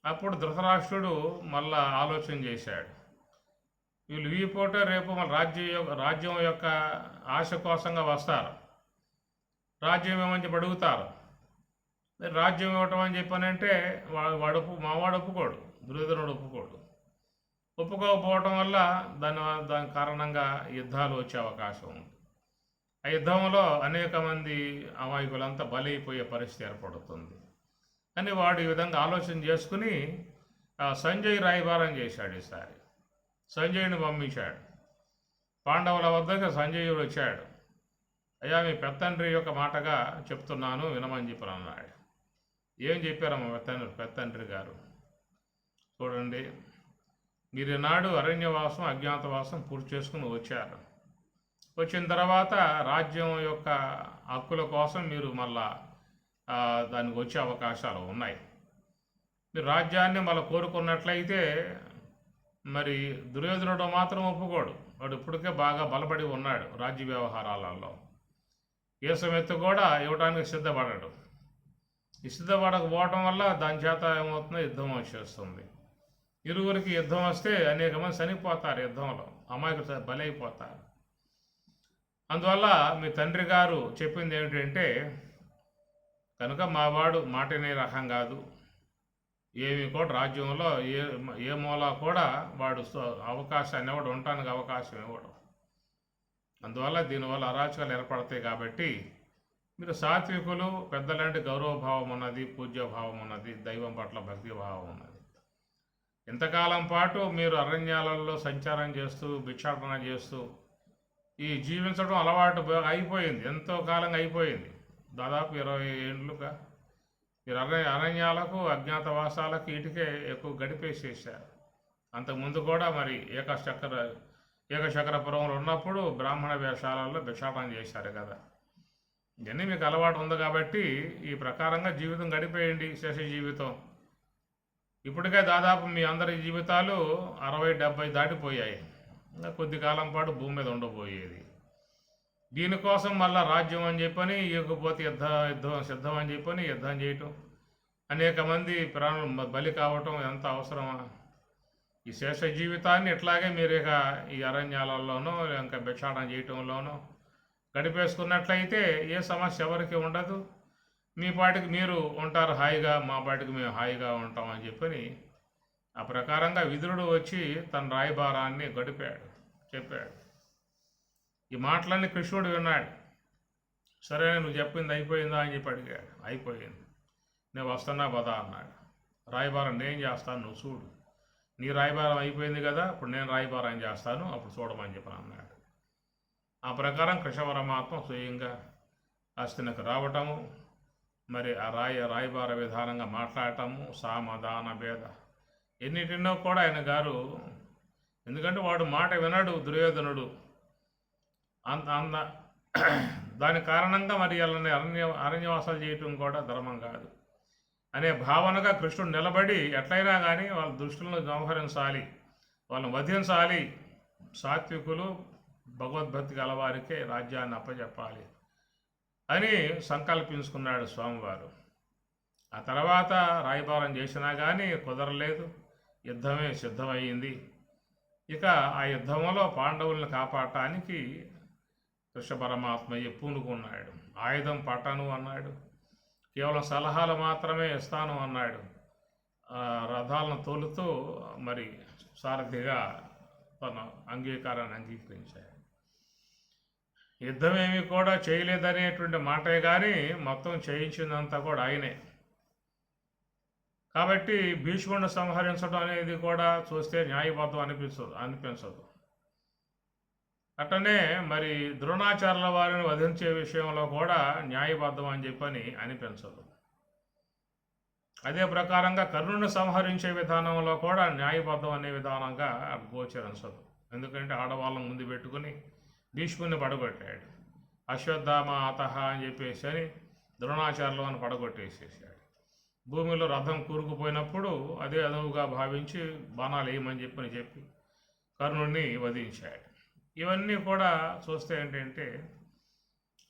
అప్పుడు ధృతరాష్ట్రుడు మళ్ళా ఆలోచన చేశాడు. వీళ్ళు ఈ పూట రేపు మన రాజ్యం యొక్క ఆశ కోసంగా వస్తారు, రాజ్యం ఏమని చెప్పి అడుగుతారు. రాజ్యం ఇవ్వటం అని చెప్పానంటే మావాడు ఒప్పుకోడు, దుర్యోధనుడు ఒప్పుకోడు. ఒప్పుకోకపోవటం వల్ల దాని కారణంగా యుద్ధాలు వచ్చే అవకాశం ఉంది. ఆ యుద్ధంలో అనేక మంది అమాయకులంతా బలైపోయే పరిస్థితి ఏర్పడుతుంది. కానీ వాడు ఈ విధంగా ఆలోచన చేసుకుని సంజయ్ రాయబారం చేశాడు. ఈసారి సంజయుని పంపించాడు. పాండవుల వద్దకు సంజయుడు వచ్చాడు. అయ్యా, మీ పెత్తండ్రి యొక్క మాటగా చెప్తున్నాను వినమని చెప్పి అన్నాడు. ఏం చెప్పారమ్మా పెత్తండ్రి గారు? చూడండి, మీరు నాడు అరణ్యవాసం, అజ్ఞాతవాసం పూర్తి చేసుకుని వచ్చారు. వచ్చిన తర్వాత రాజ్యం యొక్క హక్కుల కోసం మీరు మళ్ళా దానికి వచ్చే అవకాశాలు ఉన్నాయి. మీరు రాజ్యాన్ని మళ్ళీ కోరుకున్నట్లయితే మరి దుర్యోధనుడు మాత్రం ఒప్పుకోడు. వాడు ఇప్పటికే బాగా బలపడి ఉన్నాడు రాజ్య వ్యవహారాలలో. యేసమెత్తు కూడా ఇవ్వడానికి సిద్ధపడడు. ఈ సిద్ధపడకపోవడం వల్ల దాని చేత ఏమవుతుందో యుద్ధం వచ్చేస్తుంది. ఇరువురికి యుద్ధం వస్తే అనేక మంది చనిపోతారు, యుద్ధంలో అమాయకులు బలైపోతారు. అందువల్ల మీ తండ్రి గారు చెప్పింది ఏమిటంటే, కనుక మావాడు మాటనే రకం కాదు, ఏమి కూడా రాజ్యంలో ఏ మూల కూడా వాడు అవకాశాన్ని ఇవ్వడు, ఉండటానికి అవకాశం ఇవ్వడు. అందువల్ల దీనివల్ల అరాచకాలు ఏర్పడతాయి. కాబట్టి మీరు సాత్వికులు, పెద్దలాంటి గౌరవభావం ఉన్నది, పూజ్యభావం ఉన్నది, దైవం పట్ల భక్తిభావం ఉన్నది. ఇంతకాలం పాటు మీరు అరణ్యాలలో సంచారం చేస్తూ భిక్షాటన చేస్తూ ఈ జీవించడం అలవాటు అయిపోయింది, ఎంతో కాలంగా అయిపోయింది. దాదాపు 20 ఏళ్ళుగా మీరు అరణ్యాలకు, అజ్ఞాతవాసాలకు వీటికే ఎక్కువ గడిపేసేసారు. అంతకుముందు కూడా మరి ఏకశక్రపురంలో ఉన్నప్పుడు బ్రాహ్మణ వేషాలలో భిక్షాటన చేశారు కదా. ఇవన్నీ మీకు అలవాటు ఉంది కాబట్టి ఈ ప్రకారంగా జీవితం గడిపేయండి, శేష జీవితం. ఇప్పటికే దాదాపు మీ అందరి జీవితాలు 60-70 దాటిపోయాయి. ఇంకా కొద్ది కాలం పాటు భూమి మీద ఉండబోయేది. దీనికోసం మళ్ళీ రాజ్యం అని చెప్పని, ఇవ్వకపోతే యుద్ధం సిద్ధం అని చెప్పని యుద్ధం చేయటం, అనేక మంది ప్రాణులు బలి కావటం ఎంత అవసరమా? ఈ శేష జీవితాన్ని ఇట్లాగే మీరు ఇక ఈ అరణ్యాలలోనో ఇంకా భిక్షాటన చేయటంలోనో గడిపేసుకున్నట్లయితే ఏ సమస్య ఎవరికి ఉండదు. మీ పాటికి మీరు ఉంటారు హాయిగా, మా పాటికి మేము హాయిగా ఉంటాం అని చెప్పని ఆ ప్రకారంగా విదురుడు వచ్చి తన రాయబారాన్ని చెప్పాడు. ఈ మాటలన్నీ కృష్ణుడు విన్నాడు. సరే నువ్వు చెప్పింది అయిపోయిందా అని చెప్పి అడిగాడు. అయిపోయింది, నేను వస్తున్నా పదా అన్నాడు. రాయబారం నేను చేస్తాను, నువ్వు చూడు. నీ రాయబారం అయిపోయింది కదా, ఇప్పుడు నేను రాయబారం చేస్తాను, అప్పుడు చూడమని చెప్పని అన్నాడు. ఆ ప్రకారం కృష్ణ పరమాత్మ స్వయంగా హస్తినకు రావటము, మరి ఆ రాయబార విధానంగా మాట్లాడటము, సామధాన భేద ఎన్నిటినో కూడా ఆయన గారు, ఎందుకంటే వాడు మాట వినడు దుర్యోధనుడు. దాని కారణంగా మరి వాళ్ళని అరణ్యవాసాలు చేయటం కూడా ధర్మం కాదు అనే భావనగా కృష్ణుడు నిలబడి ఎట్లయినా కానీ వాళ్ళ దుష్టులను సంహరించాలి, వాళ్ళని వధించాలి, సాత్వికులు భగవద్భక్తి గలవారికే రాజ్యాన్ని అప్పచెప్పాలి అని సంకల్పించుకున్నాడు స్వామివారు. ఆ తర్వాత రాయబారం చేసినా కానీ కుదరలేదు, యుద్ధమే సిద్ధమయ్యింది. ఇక ఆ యుద్ధంలో పాండవులను కాపాడటానికి కృష్ణ పరమాత్మ పూనుకున్నాడు. ఆయుధం పట్టను అన్నాడు, కేవలం సలహాలు మాత్రమే ఇస్తాను అన్నాడు. రథాలను తోలుతూ మరి సారథిగా తన అంగీకారాన్ని అంగీకరించాడు. యుద్ధమేమి కూడా చేయలేదనేటువంటి మాటే కానీ మొత్తం చేయించిందంతా కూడా ఆయనే. కాబట్టి భీష్ముడిని సంహరించడం అనేది కూడా చూస్తే న్యాయబద్ధం అనిపించదు. అట్టనే మరి ద్రోణాచార్యుల వారిని వధించే విషయంలో కూడా న్యాయబద్ధం అని చెప్పని అనిపించదు. అదే ప్రకారంగా కర్ణుని సంహరించే విధానంలో కూడా న్యాయబద్ధం అనే విధానంగా గోచరించదు. ఎందుకంటే ఆడవాళ్ళని ముందు పెట్టుకుని భీష్ముని పడగొట్టాడు. అశ్వత్థామ అతహ అని చెప్పేసి అని ద్రోణాచార్యులు అని పడగొట్టేసేసాడు. భూమిలో రథం కూరుకుపోయినప్పుడు అదే అదువుగా భావించి బాణాలు వేయమని చెప్పి కర్ణుడిని వధించాడు. ఇవన్నీ కూడా చూస్తే ఏంటంటే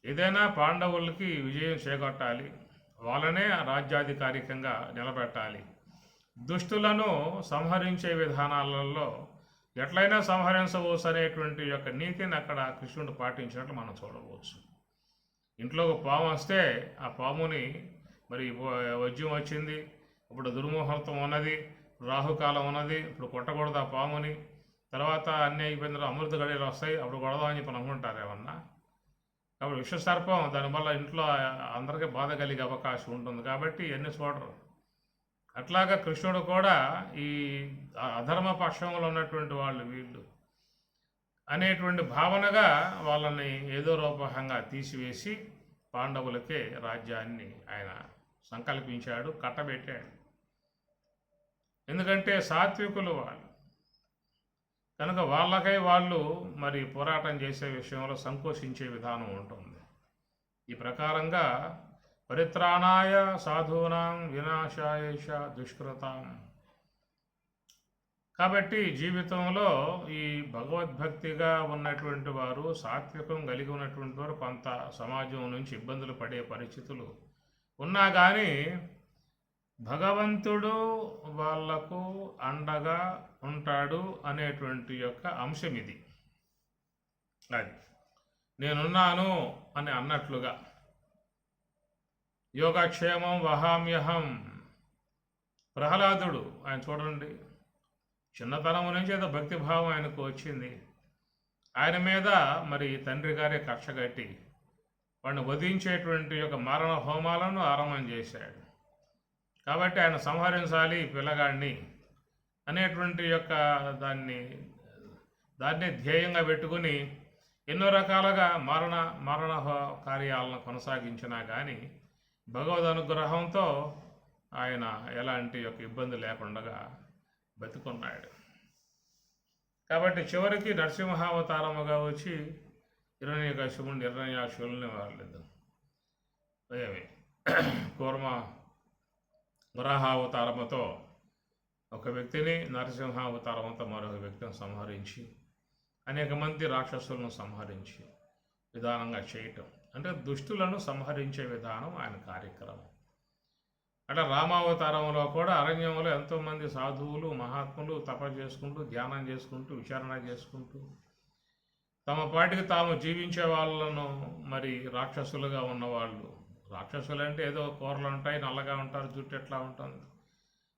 ఏదైనా పాండవులకి విజయం చేకట్టాలి, వాళ్ళనే రాజ్యాధికారికంగా నిలబెట్టాలి. దుష్టులను సంహరించే విధానాలలో ఎట్లయినా సంహరించవచ్చు అనేటువంటి యొక్క నీతిని అక్కడ కృష్ణుడు పాటించినట్లు మనం చూడవచ్చు. ఇంట్లో ఒక పాము వస్తే ఆ పాముని మరి వజ్యం వచ్చింది, ఇప్పుడు దుర్ముహూర్తం ఉన్నది, రాహుకాలం ఉన్నది, ఇప్పుడు కొట్టకూడదు ఆ పాముని, తర్వాత అన్నీ అయిపోయిన తర్వాత అమృత గడియలు వస్తాయి, అప్పుడు కొడదామని చెప్పి అనుకుంటారు ఏమన్నా. కాబట్టి విషసర్పం దానివల్ల ఇంట్లో అందరికీ బాధ కలిగే అవకాశం ఉంటుంది కాబట్టి ఇవన్నీ చూడరు. అట్లాగా కృష్ణుడు కూడా ఈ అధర్మ పక్షంలో ఉన్నటువంటి వాళ్ళు వీళ్ళు అనేటువంటి భావనగా వాళ్ళని ఏదో రూపకంగా తీసివేసి పాండవులకే రాజ్యాన్ని ఆయన సంకల్పించాడు, కట్టబెట్టాడు. ఎందుకంటే సాత్వికులు వాళ్ళు. కనుక వాళ్ళకై వాళ్ళు మరి పోరాటం చేసే విషయంలో సంకోచించే విధానం ఉంటుంది. ఈ ప్రకారంగా పరిత్రాణాయ సాధూనాం వినాశాయేష దుష్కృతాం. కాబట్టి జీవితంలో ఈ భగవద్భక్తిగా ఉన్నటువంటి వారు, సాత్వికం కలిగి ఉన్నటువంటి వారు కొంత సమాజం నుంచి ఇబ్బందులు పడే పరిస్థితులు ఉన్నా కానీ భగవంతుడు వాళ్లకు అండగా ఉంటాడు అనేటువంటి యొక్క అంశం ఇది. అది నేనున్నాను అని అన్నట్లుగా యోగక్షేమం వహామ్యహం. ప్రహ్లాదుడు ఆయన చూడండి, చిన్నతనం నుంచి ఏదో భక్తిభావం ఆయనకు వచ్చింది. ఆయన మీద మరి తండ్రి గారే కక్ష కట్టి వాడిని వధించేటువంటి యొక్క మరణ హోమాలను ఆరంభం చేశాడు. కాబట్టి ఆయన సంహరించాలి పిల్లగాడిని అనేటువంటి యొక్క దాన్ని ధ్యేయంగా పెట్టుకుని ఎన్నో రకాలుగా మరణ కార్యాలను కొనసాగించినా కానీ భగవద్ అనుగ్రహంతో ఆయన ఎలాంటి యొక్క ఇబ్బంది లేకుండా బతుకున్నాడు. కాబట్టి చివరికి నరసింహావతారముగా వచ్చి హిరణ్యకశిపుని నిర్ణయాశుల్ని వాళ్ళదు ఏమి కూర్మ వరాహావతారముతో ఒక వ్యక్తిని, నరసింహావతారంతో మరొక వ్యక్తిని సంహరించి అనేక మంది రాక్షసులను సంహరించి విధానంగా చేయటం అంటే దుష్టులను సంహరించే విధానం ఆయన కార్యక్రమం. అట్లా రామావతారంలో కూడా అరణ్యంలో ఎంతోమంది సాధువులు మహాత్ములు తపస్సు చేసుకుంటూ, ధ్యానం చేసుకుంటూ, విచారణ చేసుకుంటూ తమ పాటికి తాము జీవించే వాళ్ళను మరి రాక్షసులుగా ఉన్నవాళ్ళు, రాక్షసులు అంటే ఏదో కూరలు ఉంటాయి, నల్లగా ఉంటారు, జుట్టు ఎట్లా ఉంటుంది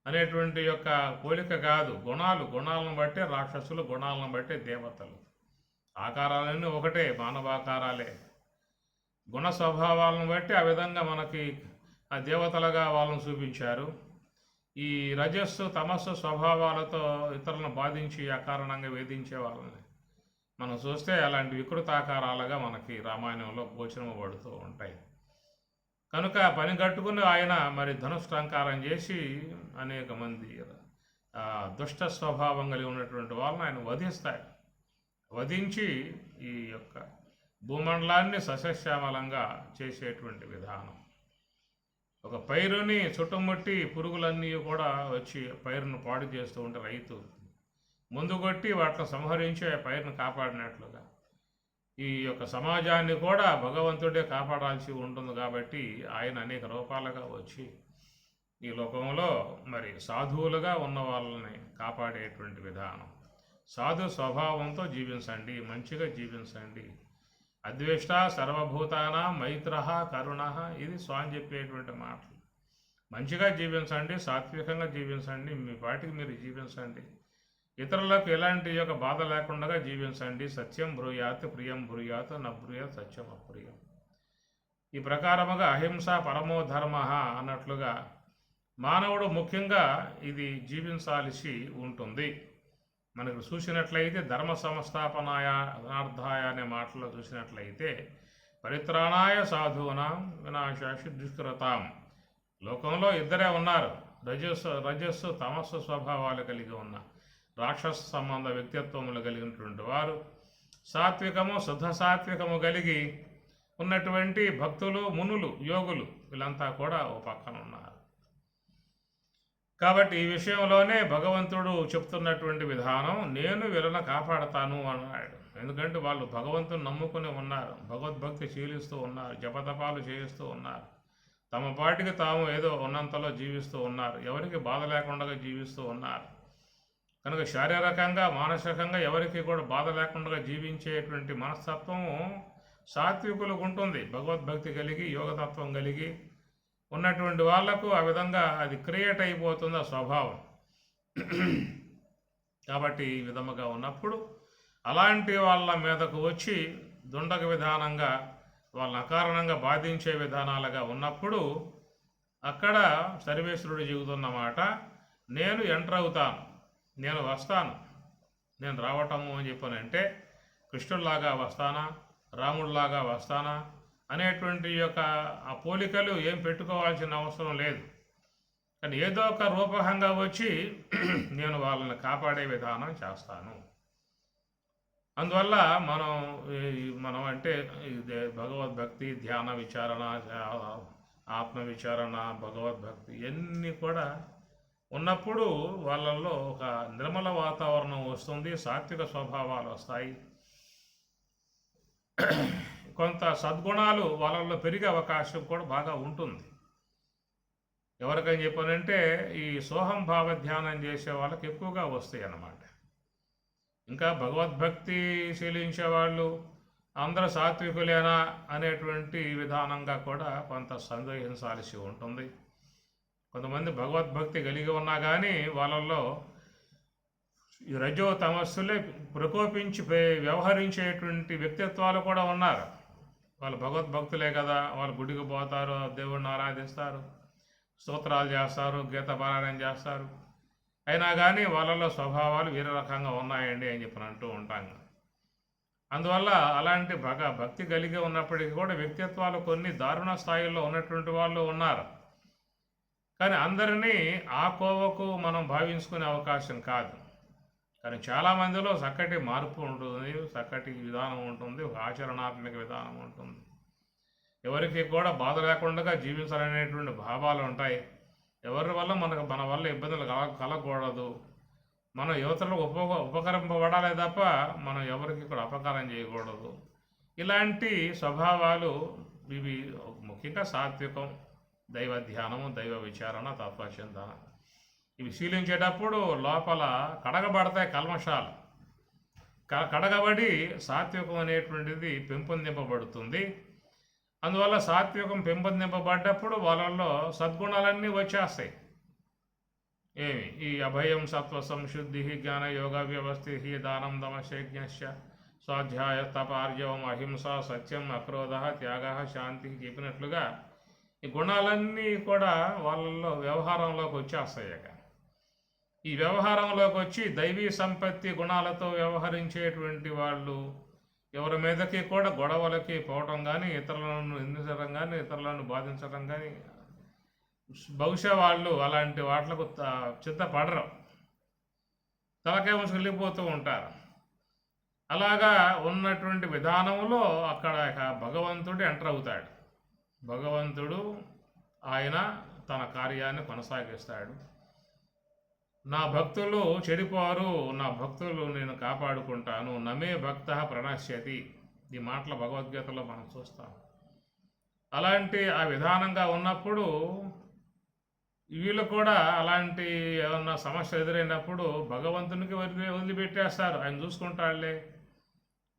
అనేటువంటి యొక్క పోలిక కాదు. గుణాలను బట్టే రాక్షసులు, గుణాలను బట్టే దేవతలు. ఆకారాలన్నీ ఒకటే, మానవాకారాలే. గుణ స్వభావాలను బట్టి ఆ విధంగా మనకి ఆ దేవతలుగా వాళ్ళని చూపించారు. ఈ రజస్సు తమస్సు స్వభావాలతో ఇతరులను బాధించి అకారణంగా వేధించే వాళ్ళని మనం చూస్తే అలాంటి వికృతాకారాలుగా మనకి రామాయణంలో గోచరమబడుతూ ఉంటాయి. కనుక పని కట్టుకుని ఆయన మరి ధనుష్టాంకారం చేసి అనేక మంది దుష్ట స్వభావం కలిగి ఉన్నటువంటి వాళ్ళని ఆయన వధిస్తాడు. వధించి ఈ యొక్క భూమండలాన్ని సస్యశ్యామలంగా చేసేటువంటి విధానం. ఒక పైరుని చుట్టుముట్టి పురుగులన్నీ కూడా వచ్చి పైరును పాడు చేస్తూ ఉంటే రైతు ముందు కొట్టి వాటిని సంహరించి ఆ పైరును కాపాడినట్లుగా ఈ యొక్క సమాజాన్ని కూడా భగవంతుడే కాపాడాల్సి ఉంటుంది. కాబట్టి ఆయన అనేక రూపాలుగా వచ్చి ఈ లోకంలో మరి సాధువులుగా ఉన్న వాళ్ళని కాపాడేటువంటి విధానం. సాధు స్వభావంతో జీవించండి, మంచిగా జీవించండి. అద్వేష్ట సర్వభూతాన మైత్ర కరుణ, ఇది స్వామి చెప్పేటువంటి మాటలు. మంచిగా జీవించండి, సాత్వికంగా జీవించండి, మీ పాటికి మీరు జీవించండి, ఇతరులకు ఎలాంటి యొక్క బాధ లేకుండా జీవించండి. సత్యం బ్రూయాత్ ప్రియం బ్రూయాత్ నబ్రూయాత్ సత్యం అప్రియం. ఈ ప్రకారముగా అహింస పరమో ధర్మ అన్నట్లుగా మానవుడు ముఖ్యంగా ఇది జీవించాల్సి ఉంటుంది. మనకు చూసినట్లయితే ధర్మ సంస్థాపనాయ అనార్థాయ అనే మాటలో చూసినట్లయితే పరిత్రాణాయ సాధూనాం వినాశాయ దుష్కృతాం. లోకంలో ఇద్దరే ఉన్నారు, రజస్సు తమస్సు స్వభావాలు కలిగి ఉన్న రాక్షస సంబంధ వ్యక్తిత్వములు కలిగినటువంటి వారు, సాత్వికము శుద్ధ సాత్వికము కలిగి ఉన్నటువంటి భక్తులు, మునులు, యోగులు, వీళ్ళంతా కూడా ఓ పక్కన ఉన్నారు. కాబట్టి ఈ విషయంలోనే భగవంతుడు చెప్తున్నటువంటి విధానం, నేను వీళ్ళని కాపాడతాను అన్నాడు. ఎందుకంటే వాళ్ళు భగవంతుని నమ్ముకుని ఉన్నారు, భగవద్భక్తి శీలిస్తూ ఉన్నారు, జపతపాలు చేయిస్తూ ఉన్నారు, తమ పాటికి తాము ఏదో ఉన్నంతలో జీవిస్తూ ఉన్నారు, ఎవరికి బాధ లేకుండా జీవిస్తూ ఉన్నారు. కనుక శారీరకంగా మానసికంగా ఎవరికి కూడా బాధ లేకుండా జీవించేటువంటి మనస్తత్వము సాత్వికులకు ఉంటుంది. భగవద్భక్తి కలిగి యోగతత్వం కలిగి ఉన్నటువంటి వాళ్లకు ఆ విధంగా అది క్రియేట్ అయిపోతుంది ఆ స్వభావం. కాబట్టి ఈ విధముగా ఉన్నప్పుడు అలాంటి వాళ్ళ మీదకు వచ్చి దుండగ విధానంగా వాళ్ళని అకారణంగా బాధించే విధానాలుగా ఉన్నప్పుడు అక్కడ సర్వేశ్వరుడు చెబుతున్న మాట, నేను ఎంటర్ అవుతాను, నేను వస్తాను. నేను రావటము అని చెప్పానంటే కృష్ణుడిలాగా వస్తానా, రాముడిలాగా వస్తానా అనేటువంటి యొక్క ఆ పోలికలు ఏం పెట్టుకోవాల్సిన అవసరం లేదు. కానీ ఏదో ఒక రూపకంగా వచ్చి నేను వాళ్ళని కాపాడే విధానం చేస్తాను. అందువల్ల మనం మనం అంటే భగవద్భక్తి, ధ్యాన విచారణ, ఆత్మ విచారణ, భగవద్భక్తి ఇవన్నీ కూడా ఉన్నప్పుడు వాళ్ళల్లో ఒక నిర్మల వాతావరణం వస్తుంది, సాత్విక స్వభావాలు వస్తాయి, కొంత సద్గుణాలు వాళ్ళల్లో పెరిగే అవకాశం కూడా బాగా ఉంటుంది. ఎవరికని చెప్పానంటే ఈ సోహం భావ ధ్యానం చేసే వాళ్ళకి ఎక్కువగా వస్తాయి అన్నమాట. ఇంకా భగవద్భక్తి శీలించే వాళ్ళు అందరూ సాత్వికులేనా అనేటువంటి విధానంగా కూడా కొంత సందేహించాల్సి ఉంటుంది. కొంతమంది భగవద్భక్తి కలిగి ఉన్నా కానీ వాళ్ళల్లో ఈ రజో తమస్సులే ప్రకోపించి వ్యవహరించేటువంటి వ్యక్తిత్వాలు కూడా ఉన్నారు. వాళ్ళు భగవద్భక్తులే కదా, వాళ్ళు గుడికి పోతారు, దేవుడిని ఆరాధిస్తారు, స్తోత్రాలు చేస్తారు, గీత పారాయణం చేస్తారు, అయినా కానీ వాళ్ళలో స్వభావాలు వేరే రకంగా ఉన్నాయండి అని చెప్పి అంటూ ఉంటాం. అందువల్ల అలాంటి భక్తి కలిగి ఉన్నప్పటికీ కూడా వ్యక్తిత్వాలు కొన్ని దారుణ స్థాయిలో ఉన్నటువంటి వాళ్ళు ఉన్నారు. కానీ అందరినీ ఆ కోవకు మనం భావించుకునే అవకాశం కాదు. కానీ చాలామందిలో చక్కటి మార్పు ఉంటుంది, చక్కటి విధానం ఉంటుంది, ఒక ఆచరణాత్మక విధానం ఉంటుంది. ఎవరికి కూడా బాధ లేకుండా జీవించాలనేటువంటి భావాలు ఉంటాయి. ఎవరి వల్ల మన వల్ల ఇబ్బందులు కలగకూడదు, మనం యువతలకు ఉపకరింపబడాలే తప్ప మనం ఎవరికి కూడా అపకారం చేయకూడదు. ఇలాంటి స్వభావాలు ఇవి ముఖ్యంగా సాత్వికం, దైవ ధ్యానము, దైవ విచారణ, తత్వచింతన ఇవి శీలించేటప్పుడు లోపల కడగబడతాయి కల్మషాలు. కడగబడి సాత్వికం అనేటువంటిది పెంపొందింపబడుతుంది. అందువల్ల సాత్వికం పెంపొందింపబడ్డప్పుడు వాళ్ళల్లో సద్గుణాలన్నీ వచ్చేస్తాయి. ఏమి ఈ అభయం, సత్వ, సంశుద్ధి, జ్ఞాన, యోగ, వ్యవస్థి, దానం, దమశజ్ఞ, స్వాధ్యాయ, తపార్జవం, అహింస, సత్యం, అక్రోధ, త్యాగ, శాంతి చెప్పినట్లుగా ఈ గుణాలన్నీ కూడా వాళ్ళల్లో వ్యవహారంలోకి వచ్చేస్తాయి. ఈ వ్యవహారంలోకి వచ్చి దైవీ సంపత్తి గుణాలతో వ్యవహరించేటువంటి వాళ్ళు ఎవరి మీదకి కూడా గొడవలకి పోవటం కానీ, ఇతరులను నిందించడం కానీ, ఇతరులను బాధించడం కానీ బహుశా వాళ్ళు అలాంటి వాటిలకు చిత్తపడరు, తలకాయ ఉంచి వెళ్ళిపోతూ ఉంటారు. అలాగా ఉన్నటువంటి విధానంలో అక్కడ భగవంతుడు ఎంటర్ అవుతాడు. భగవంతుడు ఆయన తన కార్యాన్ని కొనసాగిస్తాడు. నా భక్తులు చెడిపోరు, నా భక్తులు నేను కాపాడుకుంటాను, నమే భక్త ప్రణశ్యతి, ఈ మాటల భగవద్గీతలో మనం చూస్తాం. అలాంటి ఆ విధానంగా ఉన్నప్పుడు వీళ్ళు కూడా అలాంటి ఏమన్నా సమస్య ఎదురైనప్పుడు భగవంతునికి వదిలిపెట్టేస్తారు, ఆయన చూసుకుంటాడులే,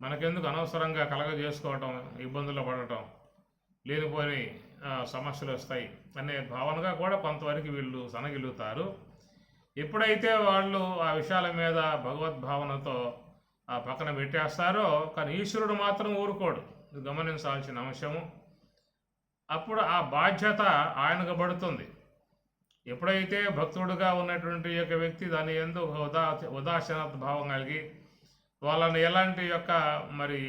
మనకెందుకు అనవసరంగా కలగజేసుకోవటం, ఇబ్బందులు పడటం, లేనిపోని సమస్యలు వస్తాయి అనే భావనగా కూడా కొంతవరకు వీళ్ళు సనగిలుతారు. ఎప్పుడైతే వాళ్ళు ఆ విషయాల మీద భగవద్భావనతో ఆ పక్కన పెట్టేస్తారో, కానీ ఈశ్వరుడు మాత్రం ఊరుకోడు, గమనించాల్సిన అంశము. అప్పుడు ఆ బాధ్యత ఆయనకు పడుతుంది. ఎప్పుడైతే భక్తుడుగా ఉన్నటువంటి యొక్క వ్యక్తి దాని ఎందు ఉదాసీనత భావం కలిగి వాళ్ళని ఎలాంటి యొక్క మరి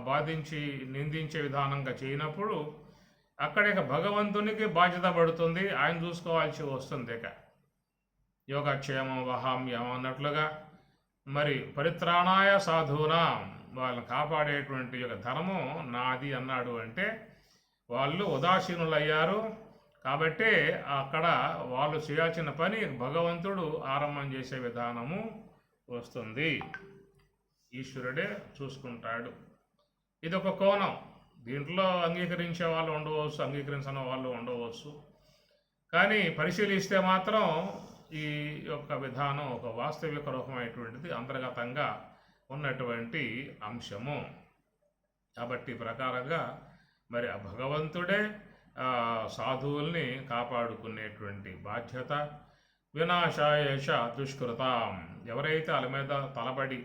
బాధించి నిందించే విధానంగా చేయనప్పుడు అక్కడ భగవంతునికి బాధ్యత పడుతుంది, ఆయన చూసుకోవాల్సి వస్తుంది. ఇక యోగక్షేమం వహామ్యం అన్నట్లుగా మరి పరిత్రాణాయ సాధూనా, వాళ్ళని కాపాడేటువంటి యొక్క ధర్మం నాది అన్నాడు. అంటే వాళ్ళు ఉదాసీనులయ్యారు కాబట్టి అక్కడ వాళ్ళు చేయాల్సిన పని భగవంతుడు ఆరంభం చేసే విధానము వస్తుంది, ఈశ్వరుడే చూసుకుంటాడు. ఇది ఒక కోణం. దీంట్లో అంగీకరించే వాళ్ళు ఉండవచ్చు, అంగీకరించిన వాళ్ళు ఉండవచ్చు. కానీ పరిశీలిస్తే మాత్రం ఈ యొక్క విధానం ఒక వాస్తవిక రూపమైనటువంటిది, అంతర్గతంగా ఉన్నటువంటి అంశము. కాబట్టి ప్రకారంగా మరి ఆ భగవంతుడే సాధువుల్ని కాపాడుకునేటువంటి బాధ్యత. వినాశాయేష దుష్కృతాం, ఎవరైతే వాళ్ళ మీద తలబడి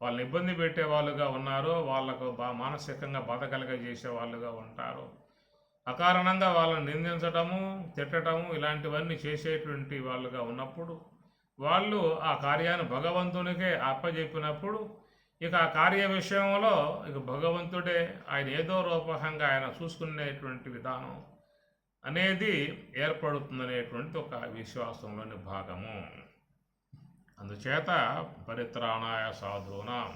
వాళ్ళని ఇబ్బంది పెట్టే వాళ్ళుగా ఉన్నారో, వాళ్ళకు మానసికంగా బాధ కలిగజేసే వాళ్ళుగా ఉంటారో, అకారణంగా వాళ్ళని నిందించటము, తిట్టడము ఇలాంటివన్నీ చేసేటువంటి వాళ్ళుగా ఉన్నప్పుడు వాళ్ళు ఆ కార్యాన్ని భగవంతునికే అప్పజెప్పినప్పుడు ఇక ఆ కార్య విషయంలో ఇక భగవంతుడే ఆయన ఏదో రూపకంగా ఆయన చూసుకునేటువంటి విధానం అనేది ఏర్పడుతుందనేటువంటి ఒక విశ్వాసంలోని భాగము. అందుచేత పరిత్రాణాయ సాధూనాం,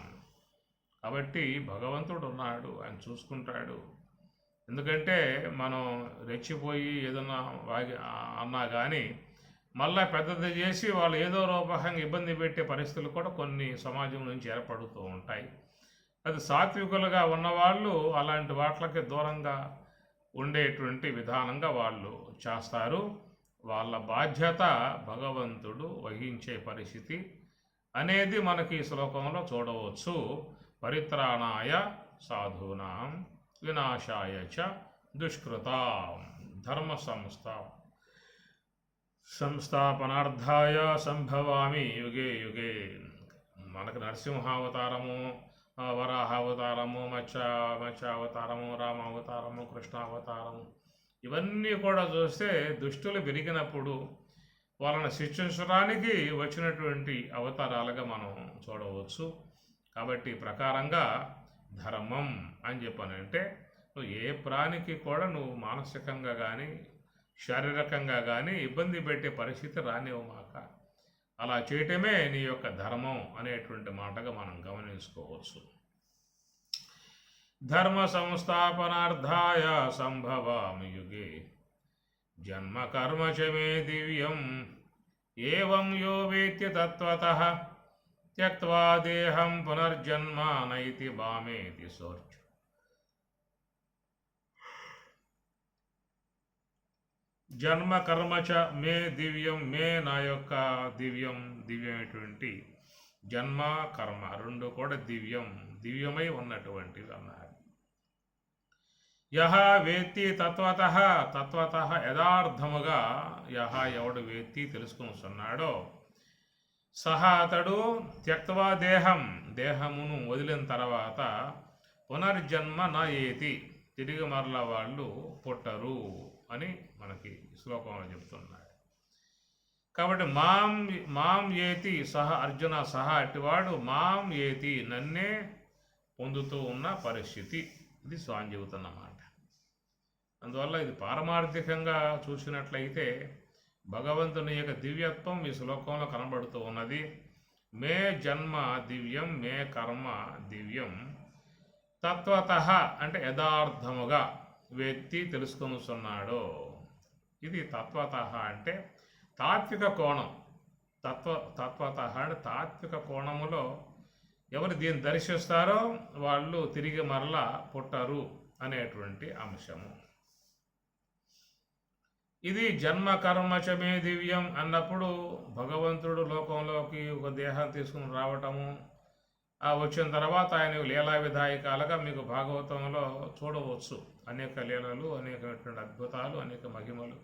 కాబట్టి భగవంతుడు ఉన్నాడు, ఆయన చూసుకుంటాడు. ఎందుకంటే మనం రెచ్చిపోయి ఏదన్నా అన్నా కానీ మళ్ళా పెద్దది చేసి వాళ్ళు ఏదో రూపకంగా ఇబ్బంది పెట్టే పరిస్థితులు కూడా కొన్ని సమాజం నుంచి ఏర్పడుతూ ఉంటాయి. అది సాత్వికులుగా ఉన్నవాళ్ళు అలాంటి వాటికి దూరంగా ఉండేటువంటి విధానంగా వాళ్ళు చేస్తారు. వాళ్ళ బాధ్యత భగవంతుడు వహించే పరిస్థితి అనేది మనకి ఈ శ్లోకంలో చూడవచ్చు. పరిత్రాణాయ సాధూనాం వినాశాయ చ దుష్కృతాం ధర్మ సంస్థాపనార్థాయ సంభవామి యుగే యుగే. మనకు నరసింహావతారము, వరాహావతారము, మత్స్యావతారము, రామావతారము, కృష్ణావతారము ఇవన్నీ కూడా చూస్తే దుష్టులు పెరిగినప్పుడు వాళ్ళని శిక్షించడానికి వచ్చినటువంటి అవతారాలుగా మనం చూడవచ్చు. కాబట్టి ప్రకారంగా ధర్మం అని చెప్పానంటే నువ్వు ఏ ప్రాణికి కూడా నువ్వు మానసికంగా కానీ శారీరకంగా కానీ ఇబ్బంది పెట్టే పరిస్థితి రానివ్వమాక. అలా చేయటమే నీ యొక్క ధర్మం అనేటువంటి మాటగా మనం గమనించుకోవచ్చు. ధర్మ సంస్థాపనార్థాయ సంభవామి యుగే జన్మ కర్మ చ మే దివ్యం ఏవం యో వేత్య తత్వతః త్యక్త్వా దేహం పునర్జన్మ నైతి వామేతి సోర్చు. జన్మ కర్మ చ మే దివ్యం, మే నా యొక్క దివ్యమైనటువంటి జన్మ కర్మ రెండు కూడా దివ్యమై ఉన్నటువంటివి అన్నారు. యహ వేత్తి తత్వతః యథార్థముగా ఎవడు వేత్తి తెలుసుకున్నాడో సహా అతడు త్యక్త్వా దేహమును వదిలిన తర్వాత పునర్జన్మ నా ఏతి తిరిగి మరల వాళ్ళు పుట్టరు అని మనకి శ్లోకంలో చెప్తున్నాడు. కాబట్టి మాం ఏతి అర్జున అట్టివాడు మాం ఏతి నన్నే పొందుతూ ఉన్న పరిస్థితి ఇది స్వామి చెబుతున్నమాట. అందువల్ల ఇది పారమార్థికంగా చూసినట్లయితే భగవంతుని యొక్క దివ్యత్వం ఈ శ్లోకంలో కనబడుతూ ఉన్నది. మే జన్మ దివ్యం, మే కర్మ దివ్యం, తత్వతః అంటే యథార్థముగా వ్యక్తి తెలుసుకొనుచున్నాడు. ఇది తత్వతః అంటే తాత్విక కోణం. తత్వతః అంటే తాత్విక కోణములో ఎవరు దీన్ని దర్శిస్తారో వాళ్ళు తిరిగి మరలా పుట్టరు అనేటువంటి అంశము. ఇది జన్మ కర్మ చ మే దివ్యం అన్నప్పుడు భగవంతుడు లోకంలోకి ఒక దేహం తీసుకుని రావటము, వచ్చిన తర్వాత ఆయన లీలా విధాయకాలుగా మీకు భాగవతంలో చూడవచ్చు. అనేక లీలలు, అనేకమైనటువంటి అద్భుతాలు, అనేక మహిమలు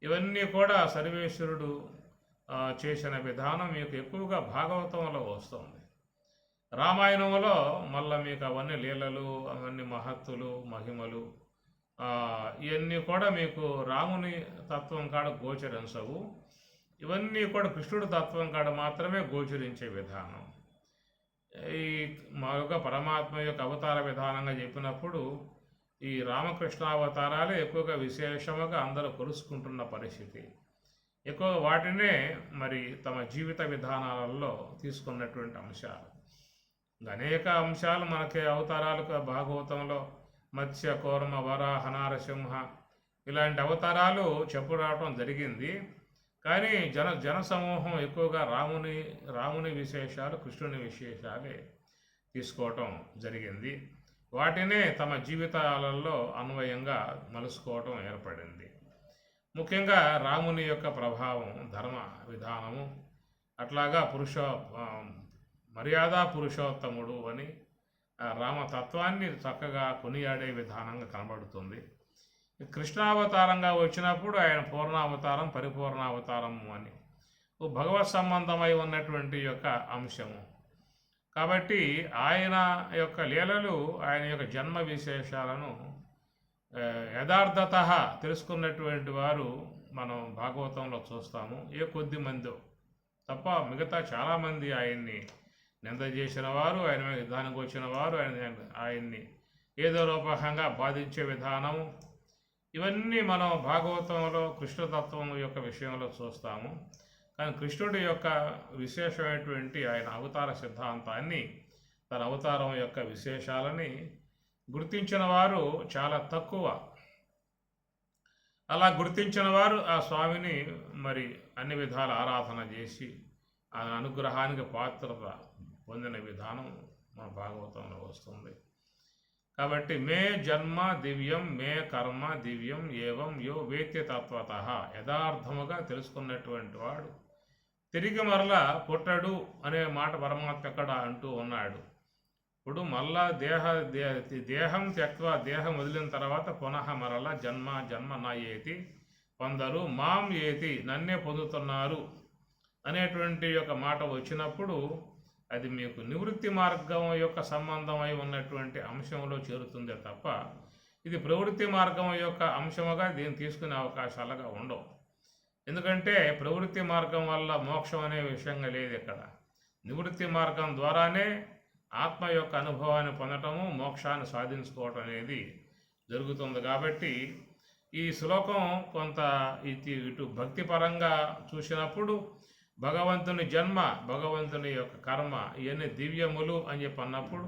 ఇవన్నీ కూడా సర్వేశ్వరుడు చేసిన విధానం మీకు ఎక్కువగా భాగవతంలో వస్తుంది. రామాయణంలో మళ్ళీ మీకు అవన్నీ లీలలు, అవన్నీ మహత్తులు, మహిమలు ఇవన్నీ కూడా మీకు రాముని తత్వం కాడ గోచరించవు. ఇవన్నీ కూడా కృష్ణుడి తత్వం కాడ మాత్రమే గోచరించే విధానం. ఈ మా యొక్క పరమాత్మ యొక్క అవతార విధానంగా చెప్పినప్పుడు ఈ రామకృష్ణావతారాలు ఎక్కువగా విశేషముగా అందరూ కొలుసుకుంటున్న పరిస్థితి. ఎక్కువగా వాటినే మరి తమ జీవిత విధానాలలో తీసుకున్నటువంటి అంశాలు. అనేక అంశాలు మనకి అవతారాలుగా భాగవతంలో మత్స్య, కూర్మ, వరాహ, నారసింహ ఇలాంటి అవతారాలు చెప్పురావటం జరిగింది. కానీ జనసమూహం ఎక్కువగా రాముని విశేషాలు, కృష్ణుని విశేషాలే తీసుకోవటం జరిగింది. వాటినే తమ జీవితాలలో అన్వయంగా మలుసుకోవటం ఏర్పడింది. ముఖ్యంగా రాముని యొక్క ప్రభావం, ధర్మ విధానము, అట్లాగా మర్యాదా పురుషోత్తముడు అని రామతత్వాన్ని చక్కగా కొనియాడే విధానంగా కనబడుతుంది. కృష్ణావతారంగా వచ్చినప్పుడు ఆయన పూర్ణావతారం, పరిపూర్ణావతారము అని భగవత్ సంబంధమై ఉన్నటువంటి యొక్క అంశము. కాబట్టి ఆయన యొక్క లీలలు, ఆయన యొక్క జన్మ విశేషాలను యథార్థత తెలుసుకున్నటువంటి వారు మనం భాగవతంలో చూస్తాము. కొద్ది మందో తప్ప మిగతా చాలామంది ఆయన్ని నింద చేసిన వారు, ఆయన మీద యుద్ధానికి వచ్చిన వారు, ఆయన్ని ఏదో రూపకంగా బాధించే విధానము ఇవన్నీ మనం భాగవతంలో కృష్ణతత్వం యొక్క విషయంలో చూస్తాము. కానీ కృష్ణుడి యొక్క విశేషమైనటువంటి ఆయన అవతార సిద్ధాంతాన్ని తన అవతారం యొక్క విశేషాలని గుర్తించిన వారు చాలా తక్కువ. అలా గుర్తించిన వారు ఆ స్వామిని మరి అన్ని విధాల ఆరాధన చేసి ఆ అనుగ్రహానికి పాత్రత పొందిన విధానం మన భాగవతంలో వస్తుంది. కాబట్టి మే జన్మ దివ్యం మే కర్మ దివ్యం ఏవం యో వేత్య తత్వత, యథార్థముగా తెలుసుకున్నటువంటి వాడు తిరిగి మరలా పుట్టడు అనే మాట పరమాత్మ ఎక్కడ అంటూ ఉన్నాడు. ఇప్పుడు మళ్ళా దేహం త్యక్వ, దేహం వదిలిన తర్వాత పునః మరలా జన్మ జన్మ నా ఏతి కొందరు మాం ఏతి, నన్నే పొందుతున్నారు అనేటువంటి యొక్క మాట వచ్చినప్పుడు అది మీకు నివృత్తి మార్గం యొక్క సంబంధమై ఉన్నటువంటి అంశంలో చేరుతుందే తప్ప ఇది ప్రవృత్తి మార్గం యొక్క అంశముగా దీన్ని తీసుకునే అవకాశాలుగా ఉండవు. ఎందుకంటే ప్రవృత్తి మార్గం వల్ల మోక్షం అనే విషయంగా లేదు ఇక్కడ. నివృత్తి మార్గం ద్వారానే ఆత్మ యొక్క అనుభవాన్ని పొందటము, మోక్షాన్ని సాధించుకోవటం అనేది జరుగుతుంది. కాబట్టి ఈ శ్లోకం కొంత ఇటు భక్తిపరంగా చూసినప్పుడు భగవంతుని జన్మ, భగవంతుని యొక్క కర్మ ఇవన్నీ దివ్యములు అని చెప్పి అన్నప్పుడు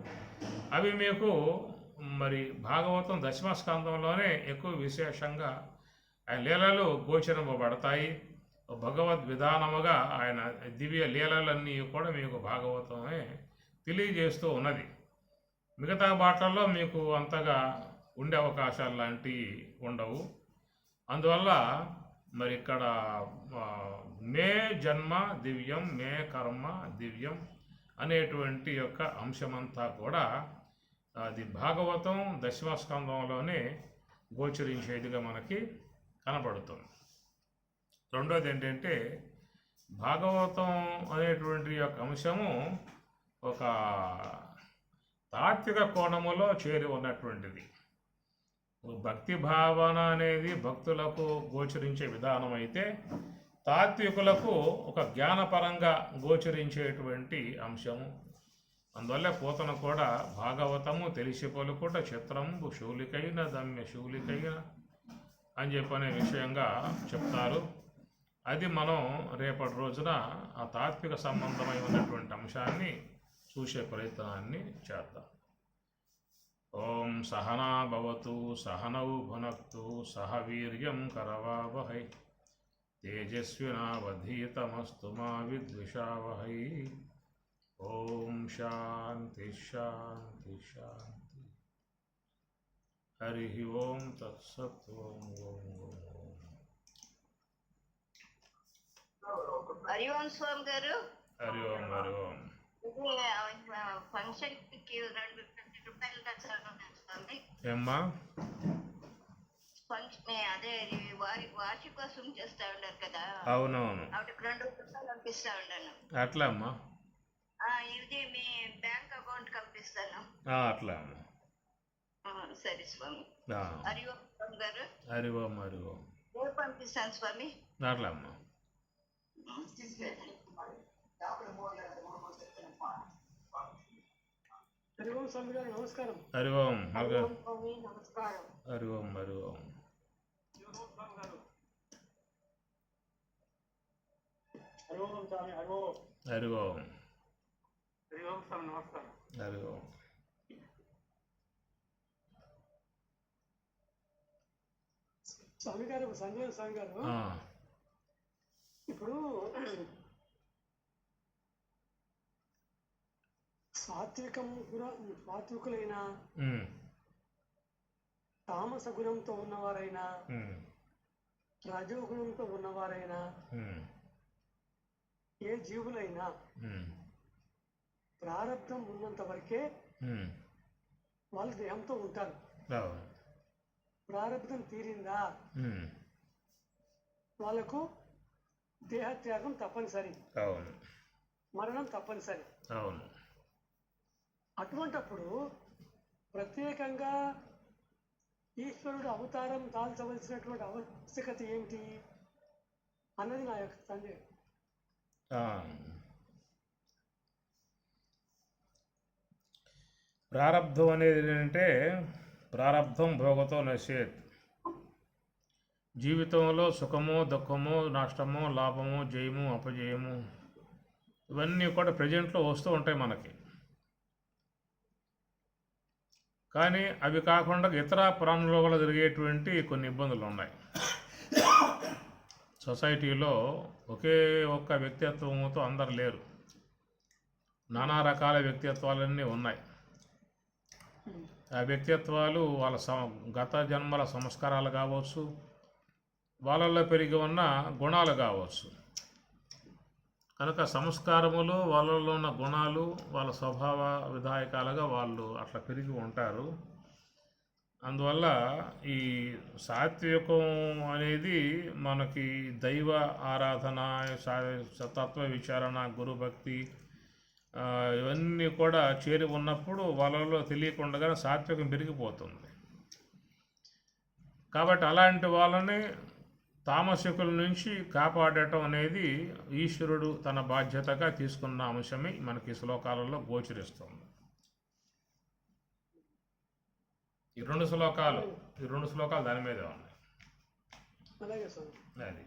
అవి మీకు మరి భాగవతం దశమ స్కందంలోనే ఎక్కువ విశేషంగా ఆయన లీలలు గోచరింపబడతాయి. భగవద్ విధానముగా ఆయన దివ్య లీలలన్నీ కూడా మీకు భాగవతమే తెలియజేస్తూ ఉన్నది. మిగతా బాటల్లో మీకు అంతగా ఉండే అవకాశాలు లాంటివి ఉండవు. అందువల్ల మరి ఇక్కడ మే జన్మ దివ్యం మే కర్మ దివ్యం అనేటువంటి యొక్క అంశమంతా కూడా అది భాగవతం దశమ స్కందంలోనే గోచరించేదిగా మనకి కనబడుతుంది. రెండోది ఏంటంటే భాగవతం అనేటువంటి యొక్క అంశము ఒక తాత్విక కోణములో చేరి ఉన్నటువంటిది. భక్తి భావన అనేది భక్తులకు గోచరించే విధానం అయితే తాత్వికులకు ఒక జ్ఞానపరంగా గోచరించేటువంటి అంశము. అందువల్ల పోతన కూడా భాగవతము తెలిసి పలుకుట చిత్రంబు శూలికైన దమ్య శూలికైన అని చెప్పనే విషయంగా చెప్తారు. అది మనం రేపటి రోజున ఆ తాత్విక సంబంధమై ఉన్నటువంటి అంశాన్ని చూసే ప్రయత్నాన్ని చేద్దాం. ఓం సహనా భవతు సహనౌ భునక్తు సహ వీర్యం కరవావహై తేజస్వినావధీతమస్తు మా విద్విషావహై. ఓం శాంతి శాంతి శాంతి. హరి ఓం తత్సత్. ఓం ఓం ఓం. హరి ఓం స్వామి గారు. హరి ఓం హరి ఓం. ఫంక్షన్కి 2 రూపాయలు స్వామి. ఏమ్మా? అదే వార్షికోత్సవం చేస్తా ఉన్నారు కదా. అవునవును. ఆవిడకి 2 రూపాయలు పంపిస్తా ఉన్నాను. అట్లా అమ్మా. ఇది మీ బ్యాంక్ అకౌంట్ పంపిస్తాను. అట్లా అమ్మా. సరే స్వామి. హరి ఓం స్వామి గారు. హరి ఓం హరి ఓం. పంపిస్తాను స్వామి. అట్లా అమ్మా. హరి ఓం స్వామి గారు నమస్కారం. హరి ఓం నమస్కారం. హరి ఓం హరి ఓం. హరి ఓం స్వామి. హరి ఓం హరి ఓం. హరి ఓం స్వామి నమస్కారం. హరి ఓం. స్వామి గారు సంజయ్ స్వామి గారు ఇప్పుడు సాత్వికులైన తామస గుణంతో ఉన్నవారైనా రజోగుణంతో ఉన్నవారైనా ఏ జీవులైనా ప్రారంధం ఉన్నంత వరకే వాళ్ళు దేహంతో ఉంటారు. ప్రారంధం తీరిందా వాళ్ళకు దేహత్యాగం తప్పనిసరి, మరణం తప్పనిసరి. అటువంటప్పుడు ప్రత్యేకంగా ఈశ్వరుడు అవతారం దాల్చవలసినటువంటి ఆవశ్యకత ఏమిటి అన్నది నా యొక్క సందేహం. ప్రారబ్ధం అనేది ఏంటంటే ప్రారబ్ధం భోగతో నశ్యేత్. జీవితంలో సుఖము దుఃఖము నష్టము లాభము జయము అపజయము ఇవన్నీ కూడా ప్రజెంట్లో వస్తూ ఉంటాయి మనకి. కానీ అవి కాకుండా ఇతర ప్రాణుల్లో కూడా జరిగేటువంటి కొన్ని ఇబ్బందులు ఉన్నాయి. సొసైటీలో ఒకే ఒక్క వ్యక్తిత్వంతో అందరు లేరు, నానా రకాల వ్యక్తిత్వాలన్నీ ఉన్నాయి. ఆ వ్యక్తిత్వాలు వాళ్ళ గత జన్మల సంస్కారాలు కావచ్చు, వాళ్ళల్లో పెరిగి ఉన్న గుణాలు కావచ్చు. కనుక సంస్కారములు, వాళ్ళలో ఉన్న గుణాలు, వాళ్ళ స్వభావ విధాయకాలుగా వాళ్ళు అట్లా పెరిగి ఉంటారు. అందువల్ల ఈ సాత్వికం అనేది మనకి దైవ ఆరాధన, తత్వ విచారణ, గురుభక్తి ఇవన్నీ కూడా చేరి ఉన్నప్పుడు వాళ్ళలో తెలియకుండా సాత్వికం పెరిగిపోతుంది. కాబట్టి అలాంటి వాళ్ళని తామసికుల నుంచి కాపాడటం అనేది ఈశ్వరుడు తన బాధ్యతగా తీసుకున్న అంశమే మనకి శ్లోకాలలో గోచరిస్తుంది. ఈ రెండు శ్లోకాలు దాని మీదే ఉన్నాయి. అలాగే స్వామి. అది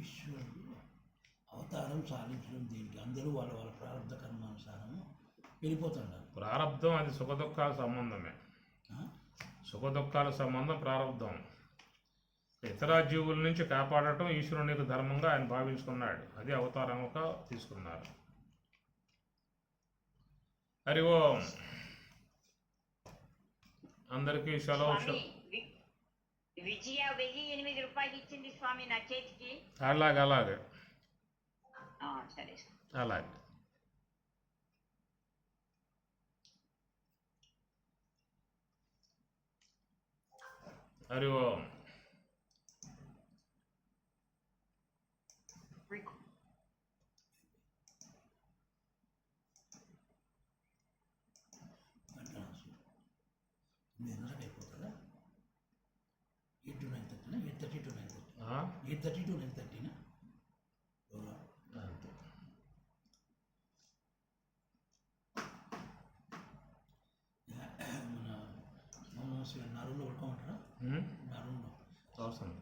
ఈశ్వరుడు అవతారం సాధించడం దీనికి అందరూ వాళ్ళ వాళ్ళ ప్రారంభ కర్మానుసారం వెళ్ళిపోతున్నారు. ప్రారంధం అది సుఖదుఖాల సంబంధమే. సుఖదుఖాల సంబంధం ప్రారంధం. ఇతర జీవుల నుంచి కాపాడటం ఈశ్వరునికి ధర్మంగా ఆయన భావించుకున్నాడు, అది అవతారంగా తీసుకున్నారు. హరి ఓం. అందరికీ సెలవు. విజయ 1008 రూపాయలు ఇచ్చింది స్వామి నా చేతికి. అలాగే సరే అలాగే. హరి ఓం. మీరు అయిపోతుందా? 8 to 9:30, 8:30 to 9:30, 8:30 to 9:30. మన నా రూమ్లో పడుకోమంటారా? నా రూమ్లో అవసరం